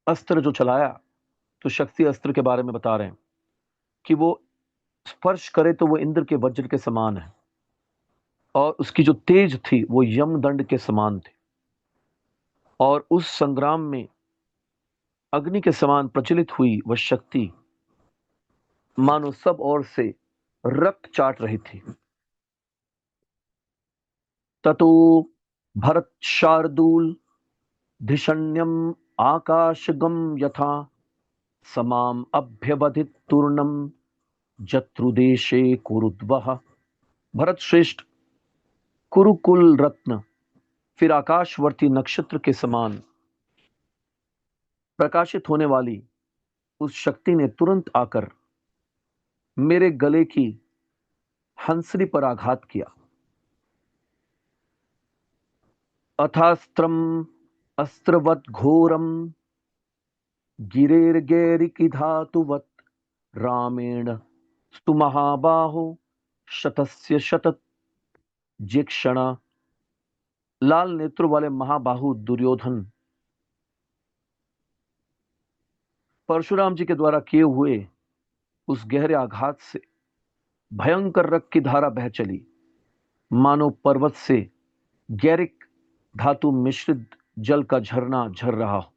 अस्त्र जो चलाया, तो शक्ति अस्त्र के बारे में बता रहे हैं कि वो स्पर्श करे तो वो इंद्र के वज्र के समान है, और उसकी जो तेज थी वो यमदंड के समान थी। और उस संग्राम में अग्नि के समान प्रज्वलित हुई वह शक्ति मानो सब ओर से रक्त चाट रही थी। ततो भरत शार्दूल धिषण्यम आकाशगम यथा समाम अभ्यवधित तूर्णम जत्रुदेशे कुरुद्वः। भरत श्रेष्ठ कुरुकुल रत्न फिर आकाशवर्ती नक्षत्र के समान प्रकाशित होने वाली उस शक्ति ने तुरंत आकर मेरे गले की हंसरी पर आघात किया। अथास्त्रम अस्त्रवत घोरम गिरेर्गैरिकी धातुवत रामेण स्तु महाबाहो शतस्य शतत जिक्षणा। लाल नेत्रों वाले महाबाहु दुर्योधन परशुराम जी के द्वारा किए हुए उस गहरे आघात से भयंकर रक्त की धारा बह चली, मानो पर्वत से गैरिक धातु मिश्रित जल का झरना झर रहा हो।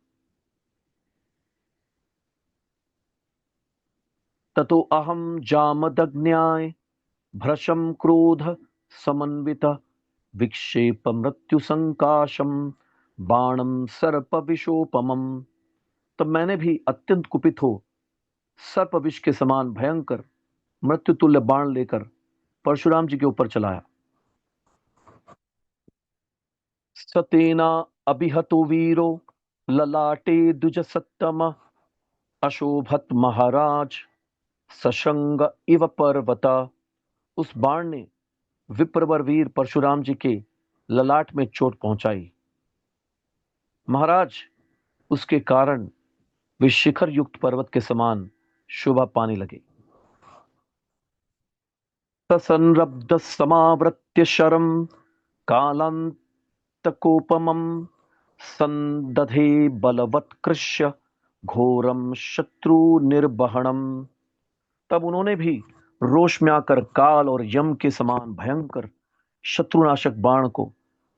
ततो अहम जामदग्न्याय भ्रशम क्रोध समन्वित विक्षेप मृत्यु संकाशम बाणम सर्प विशोपमम। तब मैंने भी अत्यंत कुपित हो सर्प विष के समान भयंकर मृत्यु तुल्य बाण लेकर परशुराम जी के ऊपर चलाया। सतेना अभिहतो वीरो ललाटे द्विज सत्तम अशोभत महाराज सशंग इव पर्वता। उस बाण ने विप्रवर वीर परशुराम जी के ललाट में चोट पहुंचाई। महाराज, उसके कारण वे शिखर युक्त पर्वत के समान शोभा पाने लगे। ससंरब्ध समावृत्य शरम कालांतकोपमं संदधे बलवत्कृष्य घोरम शत्रु निर्वहणम। तब उन्होंने भी रोष में आकर काल और यम के समान भयंकर शत्रुनाशक बाण को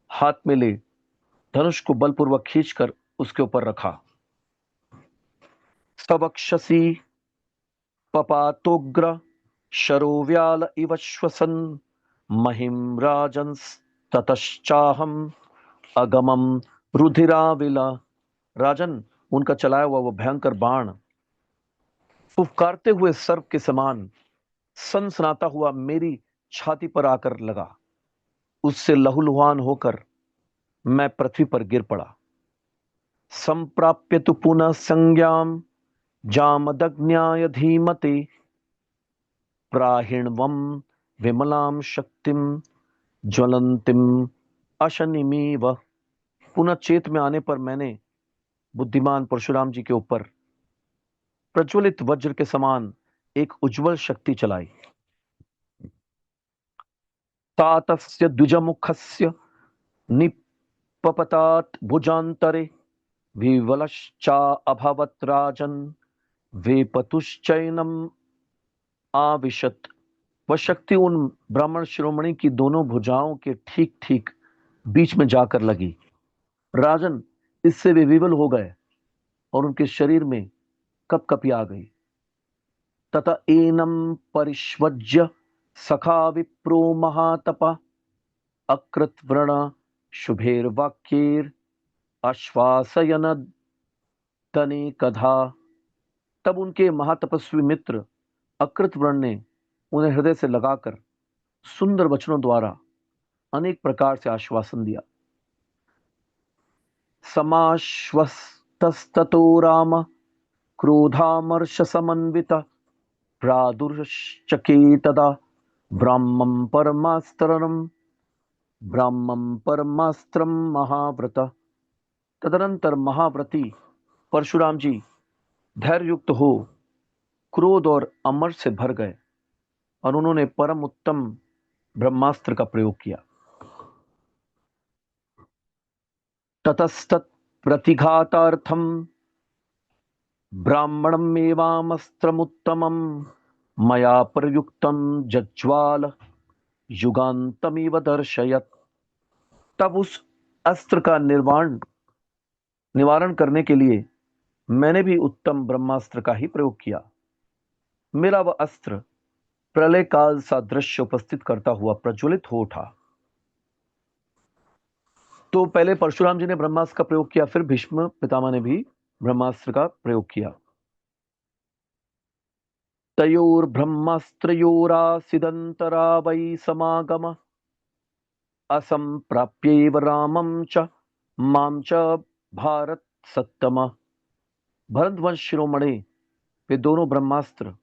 हाथ में ले धनुष को बलपूर्वक खींचकर उसके ऊपर रखा। सवक्षसी पपातोग्र शरोव्याल इव श्वसन महिम राजंस्ततश्चाहम अगमम रुधिराविला। राजन, उनका चलाया हुआ वो भयंकर बाण फुफकारते हुए सर्प के समान सनसनाता हुआ मेरी छाती पर आकर लगा। उससे लहूलुहान होकर मैं पृथ्वी पर गिर पड़ा। संप्राप्य तु पुनः संज्ञाम जामदग्न्याय धीमते प्राहिणवम विमलाम शक्तिम ज्वलंतिम अशनिमीव। पुनः चेत में आने पर मैंने बुद्धिमान परशुराम जी के ऊपर प्रज्वलित वज्र के समान एक उज्जवल शक्ति चलाई। तातस्य द्विजमुखस्य निपपतात भुजांतरे विवलश्चा अभवत् राजन वेपतुश्चैनम आविशत। वह शक्ति उन ब्राह्मण शिरोमणि की दोनों भुजाओं के ठीक ठीक बीच में जाकर लगी। राजन, इससे वे विवल हो गए और उनके शरीर में कपकपी आ गई। तथा एनम परिष्वज्य सखा विप्रो महातपा अकृत व्रण शुभेर वाक्येर आश्वासयन तने कधा। तब उनके महातपस्वी मित्र अकृत व्रण ने उन्हें हृदय से लगाकर सुंदर वचनों द्वारा अनेक प्रकार से आश्वासन दिया। समाश्वस्तस्तो राम क्रोधामर्ष समन्वित प्रादुर्चके तदा ब्राह्मं परमास्त्रम महाव्रत। तदनंतर महाव्रती परशुराम जी धैर्य युक्त हो क्रोध और अमर्ष से भर गए और उन्होंने परम उत्तम ब्रह्मास्त्र का प्रयोग किया। ततस्तत् प्रतिघातार्थम ब्राह्मणमेवामस्त्रमुत्तमं मया प्रयुक्तं जज्वाल युगांतमिव दर्शयत्। तब उस अस्त्र का निवारण करने के लिए मैंने भी उत्तम ब्रह्मास्त्र का ही प्रयोग किया। मेरा वह अस्त्र प्रलय काल सा दृश्य उपस्थित करता हुआ प्रज्वलित हो उठा। तो पहले परशुराम जी ने ब्रह्मास्त्र का प्रयोग किया, फिर भीष्म पितामह ने भी ब्रह्मास्त्र का प्रयोग किया। तयोर्ब्रह्मास्त्रयोरासिदन्तरा वै समागम असंप्राप्यैव रामं च मां च भारत सत्तम। भरतवंश शिरोमणि वे दोनों ब्रह्मास्त्र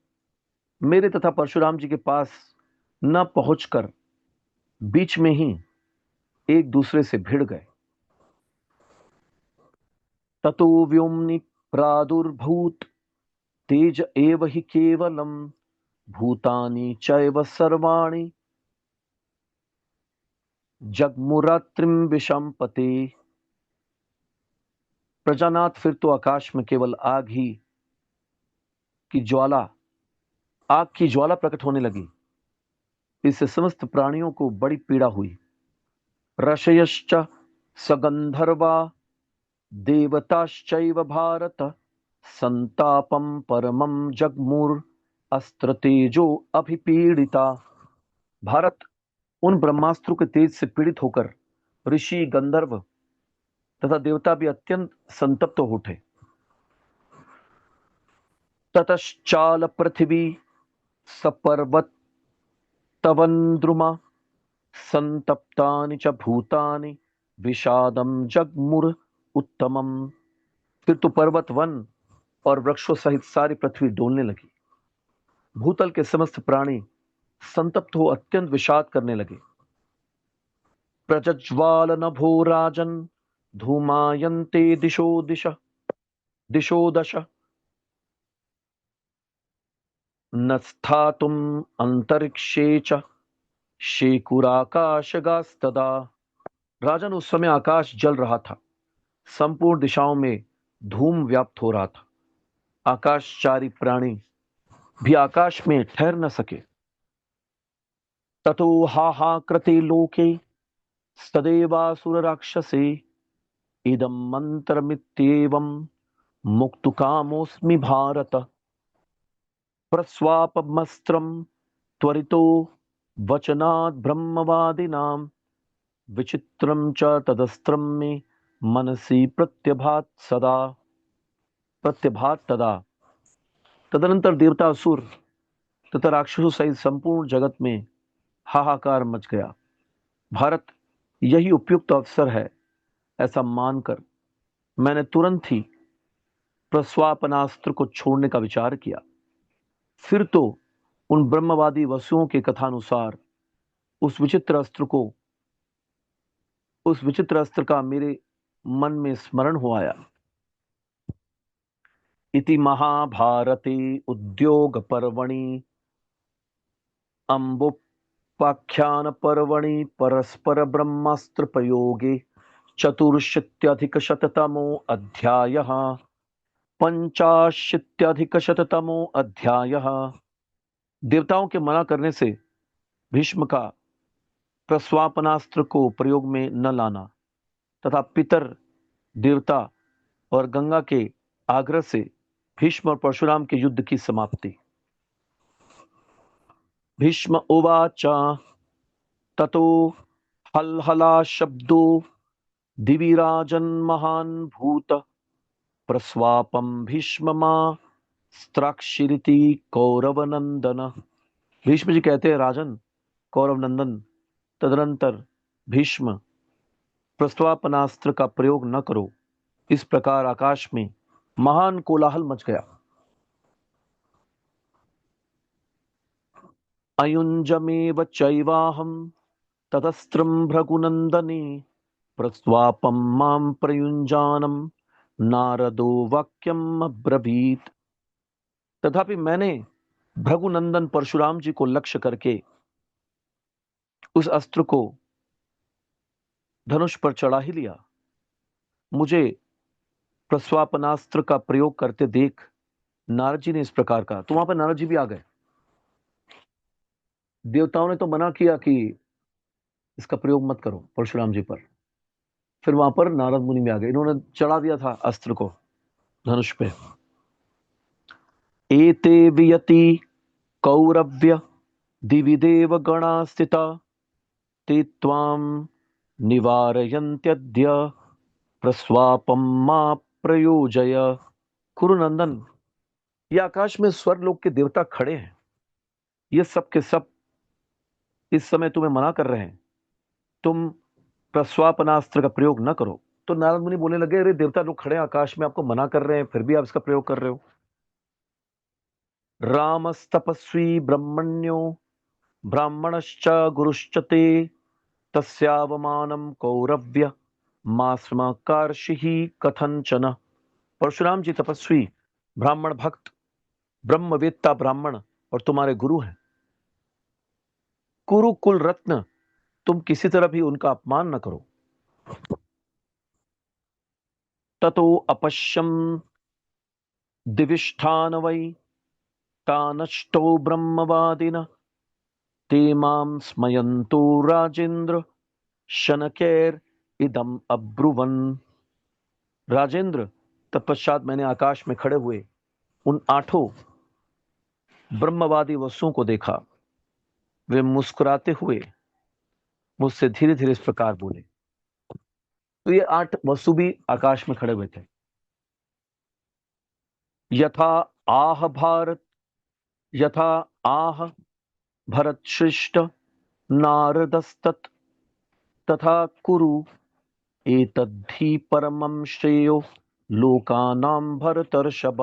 मेरे तथा परशुराम जी के पास न पहुंचकर बीच में ही एक दूसरे से भिड़ गए। ततो व्योम्नि प्रादुर्भूत तेज एव हि केवलम भूतानि चैव सर्वाणि जगमुरात्रिम विषंपते। प्रजानाथ, फिर तो आकाश में केवल आग की ज्वाला प्रकट होने लगी। इससे समस्त प्राणियों को बड़ी पीड़ा हुई। ऋषयश्च सगंधर्वा देवताश्चैव भारत संतापम परमं जगमुर अस्त्र तेजो अभिपीड़िता। भारत, उन ब्रह्मास्त्रों के तेज से पीड़ित होकर ऋषि, गंधर्व तथा देवता भी अत्यंत संतप्त हो उठे। ततश्चाल पृथ्वी सपर्वत तवन्द्रुमा संतप्तानि च भूतानि विषादम जगमुर उत्तमम। फिर तो पर्वत, वन और वृक्षों सहित सारी पृथ्वी डोलने लगी। भूतल के समस्त प्राणी संतप्त हो अत्यंत विषाद करने लगे। प्रज्ज्वाल नभो राजन धूमायन्ते दिशो दिश दिशो दश न स्थातुम् अंतरिक्षे च शेकुराकाशगास्तदा। राजन, उस समय आकाश जल रहा था, संपूर्ण दिशाओं में धूम व्याप्त हो रहा था। आकाशचारी प्राणी भी आकाश में ठहर न सके। ततो हाहाकृते लोके सदैवासुर राक्षसे इदं मंत्रमित्येवं मुक्तुकामोऽस्मि भारत। प्रस्वापमस्त्रं त्वरितो वचनात् ब्रह्मवादिनां विचित्रं च तदस्त्रं मे मनसि प्रत्यभात तदा। तदनंतर देवता, असुर तथा राक्षसों सहित संपूर्ण जगत में हाहाकार मच गया। भारत, यही उपयुक्त अवसर है, ऐसा मानकर मैंने तुरंत ही प्रस्वापनास्त्र को छोड़ने का विचार किया। फिर तो उन ब्रह्मवादी वसुओं के कथानुसार उस विचित्र अस्त्र का मेरे मन में स्मरण हो आया। इति महाभारते उद्योग पर्वणि अम्बोपाख्यान पर्वणि परस्पर ब्रह्मास्त्र प्रयोगे चतुर्शीत्यधिकशततमो अध्यायः। पंचाशीत्यधिकशततमो अध्यायः। देवताओं के मना करने से भीष्म का प्रस्वापनास्त्र को प्रयोग में न लाना तथा पितर देवता और गंगा के आग्रह से भीष्म और परशुराम के युद्ध की समाप्ति। भीष्म उवाच ततो हलहला शब्दो दिविराजन् महान् भूत प्रस्वापं भीष्ममास्त्राक्षिरिति कौरवनंदन। भीष्म जी कहते हैं, राजन कौरव नंदन, तदनंतर भीष्म प्रस्वापनास्त्र का प्रयोग न करो। इस प्रकार आकाश में महान कोलाहल मच गया। अयुञ्जमेव चैवाहं तदस्त्रं भृगुनन्दने प्रस्वापं मां प्रयुञ्जानं नारदो वाक्यम् अब्रवीत्। तथापि मैंने भृगुनंदन परशुराम जी को लक्ष्य करके उस अस्त्र को धनुष पर चढ़ा ही लिया। मुझे प्रस्वापनास्त्र का प्रयोग करते देख नारद जी ने इस प्रकार कहा। तो वहां पर नारद जी भी आ गए। देवताओं ने तो मना किया कि इसका प्रयोग मत करो परशुराम जी पर, फिर वहां पर नारद मुनि भी आ गए, इन्होंने चढ़ा दिया था अस्त्र को धनुष पे। एते वियति कौरव्य दिविदेव गणा स्थिता ते त्वां निवारयन्त्यद्य प्रस्वापं मा प्रयोजय। कुरुनंदन, ये आकाश में स्वर्गलोक के देवता खड़े हैं, ये सब के सब इस समय तुम्हें मना कर रहे हैं, तुम प्रस्वापनास्त्र का प्रयोग न करो। तो नारद मुनि बोलने लगे, अरे देवता लोग खड़े हैं आकाश में, आपको मना कर रहे हैं, फिर भी आप इसका प्रयोग कर रहे हो। रामस्तपस्वी ब्रह्मण्यो ब्राह्मणश्च गुरुश्च ते तस्यावमानं कौरव्य मास्म कार्षिः कथंचन। परशुराम जी तपस्वी, ब्राह्मण भक्त, ब्रह्मवेत्ता ब्राह्मण और तुम्हारे गुरु हैं। कुरुकुल रत्न, तुम किसी तरह भी उनका अपमान न करो। ततो अपश्यम दिविष्ठान वै तानष्टो ब्रह्मवादिन ते मां स्मयन्तो राजेंद्र शनकैर इदम अब्रुवन। राजेंद्र, तत्पश्चात मैंने आकाश में खड़े हुए उन आठों ब्रह्मवादी वसुओं को देखा। वे मुस्कुराते हुए मुझसे धीरे धीरे इस प्रकार बोले। तो ये आठ वसु भी आकाश में खड़े हुए थे। यथा आह भारत यथा आह भरत श्रेष्ठ नारदस्तत् तथा कुरु एतद्धि परमं श्रेयो लोकानां भरतर्षभ।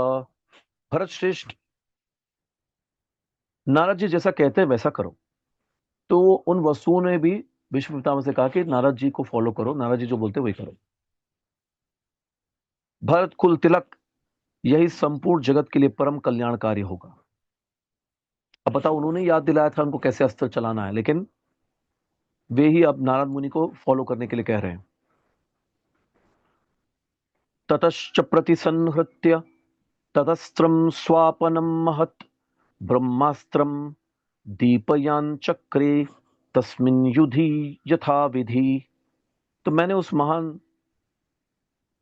भरत श्रेष्ठ, नारद जी जैसा कहते हैं वैसा करो। तो उन वसुओं ने भी विष्णु पितामह से कहा कि नारद जी को फॉलो करो, नारद जी जो बोलते वही करो। भरत कुल तिलक यही संपूर्ण जगत के लिए परम कल्याणकारी होगा। अब बताओ, उन्होंने याद दिलाया था उनको कैसे अस्त्र चलाना है, लेकिन वे ही अब नारद मुनि को फॉलो करने के लिए कह रहे हैं। ततश्च प्रतिसंहृत्य तदस्त्रं स्वापनं महत् ब्रह्मास्त्रं दीपयान चक्रे तस्मिन् युधि यथा विधि। तो मैंने उस महान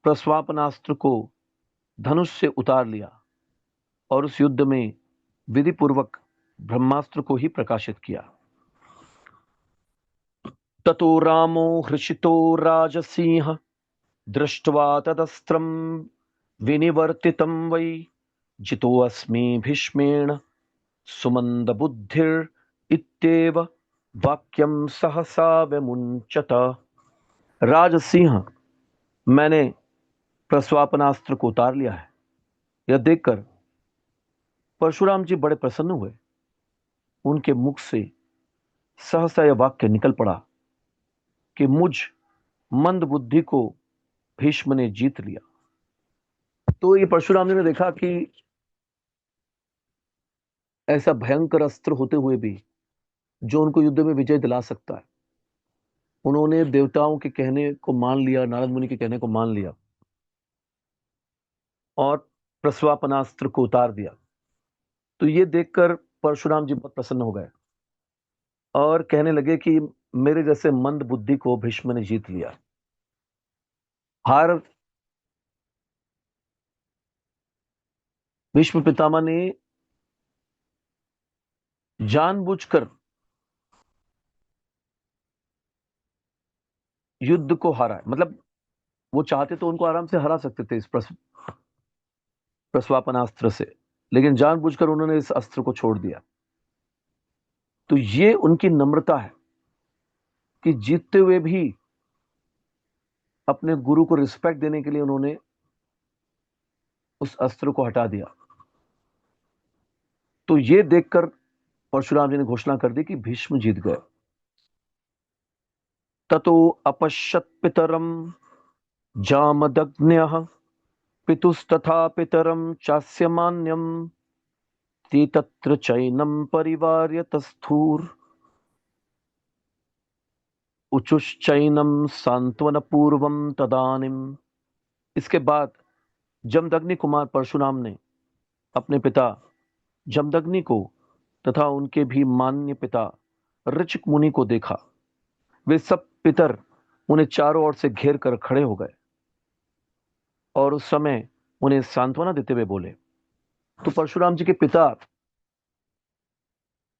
प्रस्वापनास्त्र को धनुष से उतार लिया और उस युद्ध में विधि पूर्वक ब्रह्मास्त्र को ही प्रकाशित किया। ततो रामो हृषितो राजसिंह दृष्ट्वा तदस्त्रं विनिवर्तितं वै जितोऽस्मि भीष्मेण सुमंद बुद्धिर इत्येव वाक्यम सहसा विमुंचत। राजसिंह, मैंने प्रस्वापनास्त्र को उतार लिया है। यह देखकर परशुराम जी बड़े प्रसन्न हुए। उनके मुख से सहसा यह वाक्य निकल पड़ा कि मुझ मंद बुद्धि को भीष्म ने जीत लिया। तो ये परशुराम जी ने देखा कि ऐसा भयंकर अस्त्र होते हुए भी जो उनको युद्ध में विजय दिला सकता है, उन्होंने देवताओं के कहने को मान लिया, नारद मुनि के कहने को मान लिया और प्रस्वापनास्त्र को उतार दिया। तो ये देखकर परशुराम जी बहुत प्रसन्न हो गए और कहने लगे कि मेरे जैसे मंद बुद्धि को भीष्म ने जीत लिया। हार भीष्म पितामह ने जानबूझकर युद्ध को हारा है। मतलब वो चाहते तो उनको आराम से हरा सकते थे इस प्रस्वापनास्त्र से, लेकिन जानबूझकर उन्होंने इस अस्त्र को छोड़ दिया। तो ये उनकी नम्रता है कि जीतते हुए भी अपने गुरु को रिस्पेक्ट देने के लिए उन्होंने उस अस्त्र को हटा दिया। तो ये देखकर परशुराम जी ने घोषणा कर दी कि भीष्म जीत गए। ततो अपश्यत पितरम जामदग्न्यः पितुस्तथा पितरम चास्य मान्यम ते तत्र चैनम परिवार्य तस्थूर उचुश्चैनम सांत्वन पूर्वम तदानिम। इसके बाद जमदग्नि कुमार परशुराम ने अपने पिता जमदग्नि को तथा उनके भी मान्य पिता ऋचिक मुनि को देखा। वे सब पितर उन्हें चारों ओर से घेर कर खड़े हो गए और उस समय उन्हें सांत्वना देते हुए बोले। तो परशुराम जी के पिता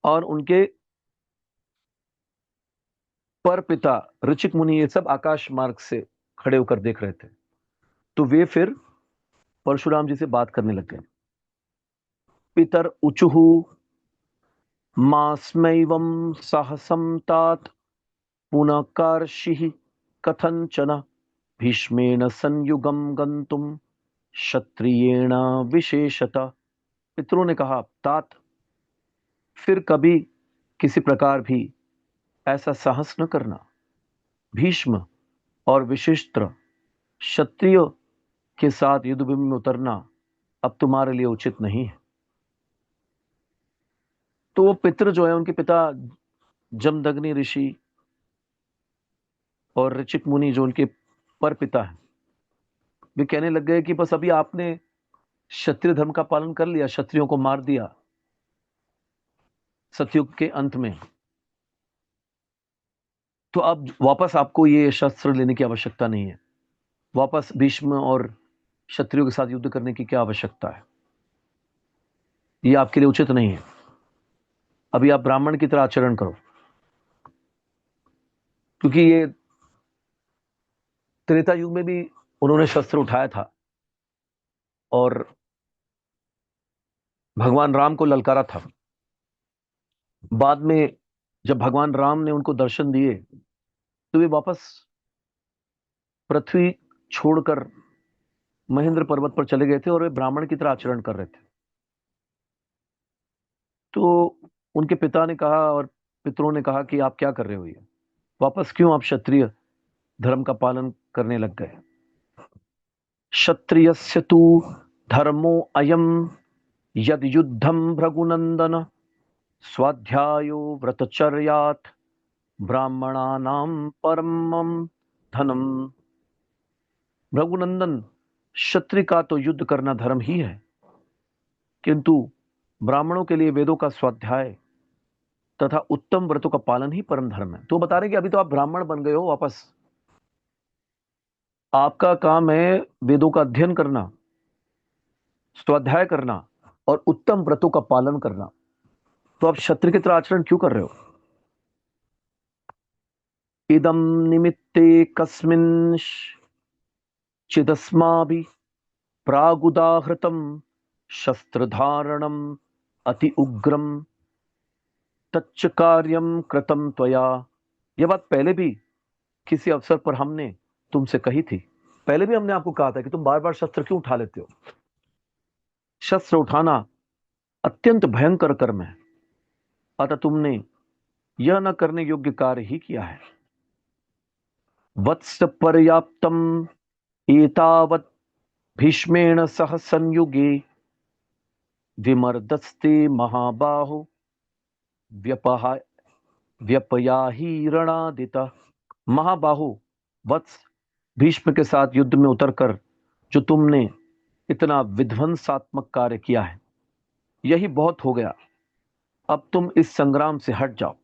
और उनके पर पिता ऋचिक मुनि ये सब आकाश मार्ग से खड़े होकर देख रहे थे। तो वे फिर परशुराम जी से बात करने लग गए। पितर उचुहु मास्मैवं साहसं तात पुनः कार्षिः कथंचन भीष्मेण संयुगम गंतुम क्षत्रियेण विशेषतः। पितरों ने कहा, तात, फिर कभी किसी प्रकार भी ऐसा साहस न करना। भीष्म और विशिष्ट क्षत्रिय के साथ युद्धभूमि में उतरना अब तुम्हारे लिए उचित नहीं है। तो वो पितर जो है, उनके पिता जमदग्नि ऋषि और ऋचिक मुनि जो उनके पर पिता हैं, वे कहने लग गए कि बस अभी आपने क्षत्रिय धर्म का पालन कर लिया, क्षत्रियों को मार दिया सतयुग के अंत में, तो अब वापस आपको ये शस्त्र लेने की आवश्यकता नहीं है। वापस भीष्म और क्षत्रियों के साथ युद्ध करने की क्या आवश्यकता है? ये आपके लिए उचित नहीं है। अभी आप ब्राह्मण की तरह आचरण करो, क्योंकि ये त्रेता युग में भी उन्होंने शस्त्र उठाया था और भगवान राम को ललकारा था। बाद में जब भगवान राम ने उनको दर्शन दिए तो वे वापस पृथ्वी छोड़कर महेंद्र पर्वत पर चले गए थे और वे ब्राह्मण की तरह आचरण कर रहे थे। तो उनके पिता ने कहा और पितरों ने कहा कि आप क्या कर रहे हो, ये वापस क्यों आप क्षत्रिय धर्म का पालन करने लग गए? क्षत्रियस्य तु धर्मो अयम यद युद्धम भृगुनंदन स्वाध्यायो व्रतचर्यात् ब्राह्मणानां परमं धनम। भृगुनंदन, क्षत्रिय का तो युद्ध करना धर्म ही है, किंतु ब्राह्मणों के लिए वेदों का स्वाध्याय तथा उत्तम व्रतों का पालन ही परम धर्म है। तो बता रहे कि अभी तो आप ब्राह्मण बन गए हो वापस, आपका काम है वेदों का अध्ययन करना, स्वाध्याय करना और उत्तम व्रतों का पालन करना। तो आप क्षत्रिय की तरह आचरण क्यों कर रहे हो? इदम निमित्ते कस्मिन् चिदस्माभि प्रागुदाहृतम शस्त्रधारणम अति उग्रम तच्च कार्यम कृतम त्वया। यह बात पहले भी किसी अवसर पर हमने तुमसे कही थी। पहले भी हमने आपको कहा था कि तुम बार बार शस्त्र क्यों उठा लेते हो। शस्त्र उठाना अत्यंत भयंकर कर्म है, अतः तुमने यह न करने योग्य कार्य ही किया है। वत्स पर्याप्तम एतावत् भीष्मेण सह संयुगे विमर्दस्ते महाबाहो व्यपहा व्यपयाही रणादिता। महाबाहु वत्स, भीष्म के साथ युद्ध में उतरकर जो तुमने इतना विध्वंसात्मक कार्य किया है, यही बहुत हो गया। अब तुम इस संग्राम से हट जाओ।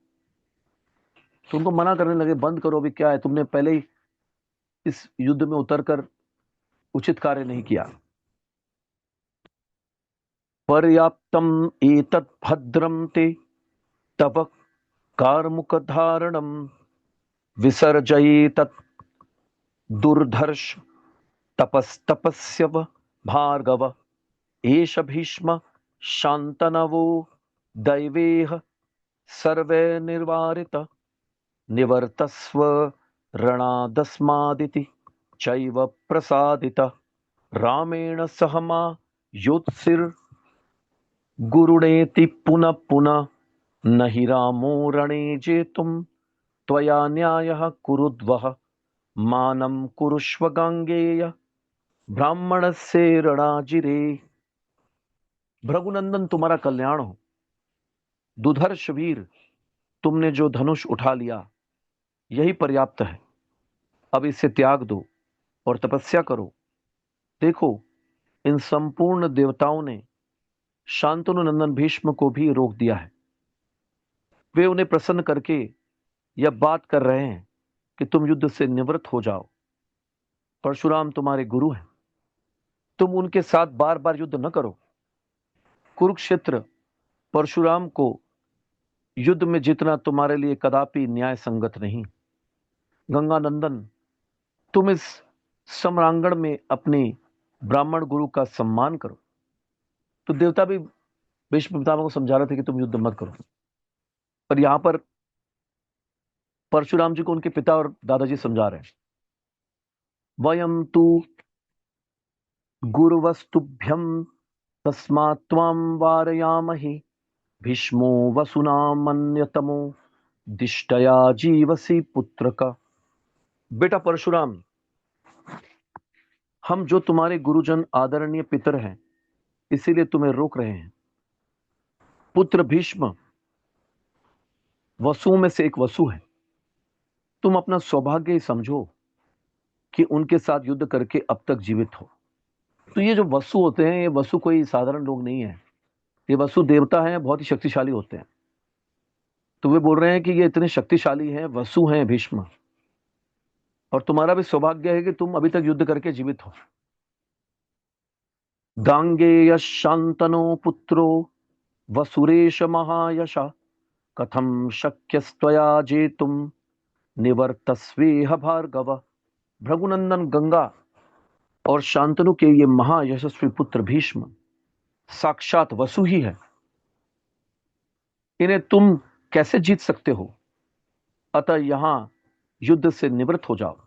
तुमको मना करने लगे, बंद करो, अभी क्या है, तुमने पहले ही इस युद्ध में उतरकर उचित कार्य नहीं किया। पर्याप्तम एतत् भद्रम ते तव कार्मुक धारणम विसर्जयेतत् दुर्धर्ष तपस्तपस्यव भार्गव एष भीष्म शान्तनवो दैवेह सर्वे निर्वारित निवर्तस्व रणादस्मादिति चैव प्रसादित रामेण सह मा योत्सिर गुरुणेति पुनः पुनः नहि रामो रणे जेतुम त्वया न्यायः कुरुद्वः मानं कुरुष्व गांगेय ब्राह्मणस्य रणाजिरे। भृगुनंदन, तुम्हारा कल्याण हो। दुधर्ष वीर, तुमने जो धनुष उठा लिया यही पर्याप्त है। अब इसे त्याग दो और तपस्या करो। देखो, इन संपूर्ण देवताओं ने शांतनु नंदन भीष्म को भी रोक दिया है। वे उन्हें प्रसन्न करके यह बात कर रहे हैं कि तुम युद्ध से निवृत्त हो जाओ। परशुराम तुम्हारे गुरु हैं, तुम उनके साथ बार बार युद्ध न करो। कुरुक्षेत्र परशुराम को युद्ध में जीतना तुम्हारे लिए कदापि न्याय संगत नहीं। गंगानंदन, तुम इस सम्रांगण में अपने ब्राह्मण गुरु का सम्मान करो। तो देवता भी भीष्म पितामह को समझा रहे थे कि तुम युद्ध मत करो, पर यहां पर परशुराम जी को उनके पिता और दादाजी समझा रहे हैं। वयम तु गुरुवस्तुभ्यम तस्मात् त्वां वारयामहि भीष्मो वसुना मन्यतमो दिष्टया जीवसी पुत्र का। बेटा परशुराम, हम जो तुम्हारे गुरुजन आदरणीय पितर हैं, इसीलिए तुम्हें रोक रहे हैं। पुत्र भीष्म वसुओं में से एक वसु है। तुम अपना सौभाग्य ही समझो कि उनके साथ युद्ध करके अब तक जीवित हो। तो ये जो वसु होते हैं, ये वसु कोई साधारण लोग नहीं है। ये वसु देवता हैं, बहुत ही शक्तिशाली होते हैं। तो वे बोल रहे हैं कि ये इतने शक्तिशाली हैं, वसु हैं भीष्म, और तुम्हारा भी सौभाग्य है कि तुम अभी तक युद्ध करके जीवित हो। गांगेय शांतनो पुत्रो वसुरेश महायशा कथम शक्यस्त्वया जेतुम निवर्तस्वेह भार्गव। भृगुनंदन, गंगा और शांतनु के ये महायशस्वी पुत्र भीष्म साक्षात वसु ही है। इन्हें तुम कैसे जीत सकते हो? अतः यहां युद्ध से निवृत्त हो जाओ।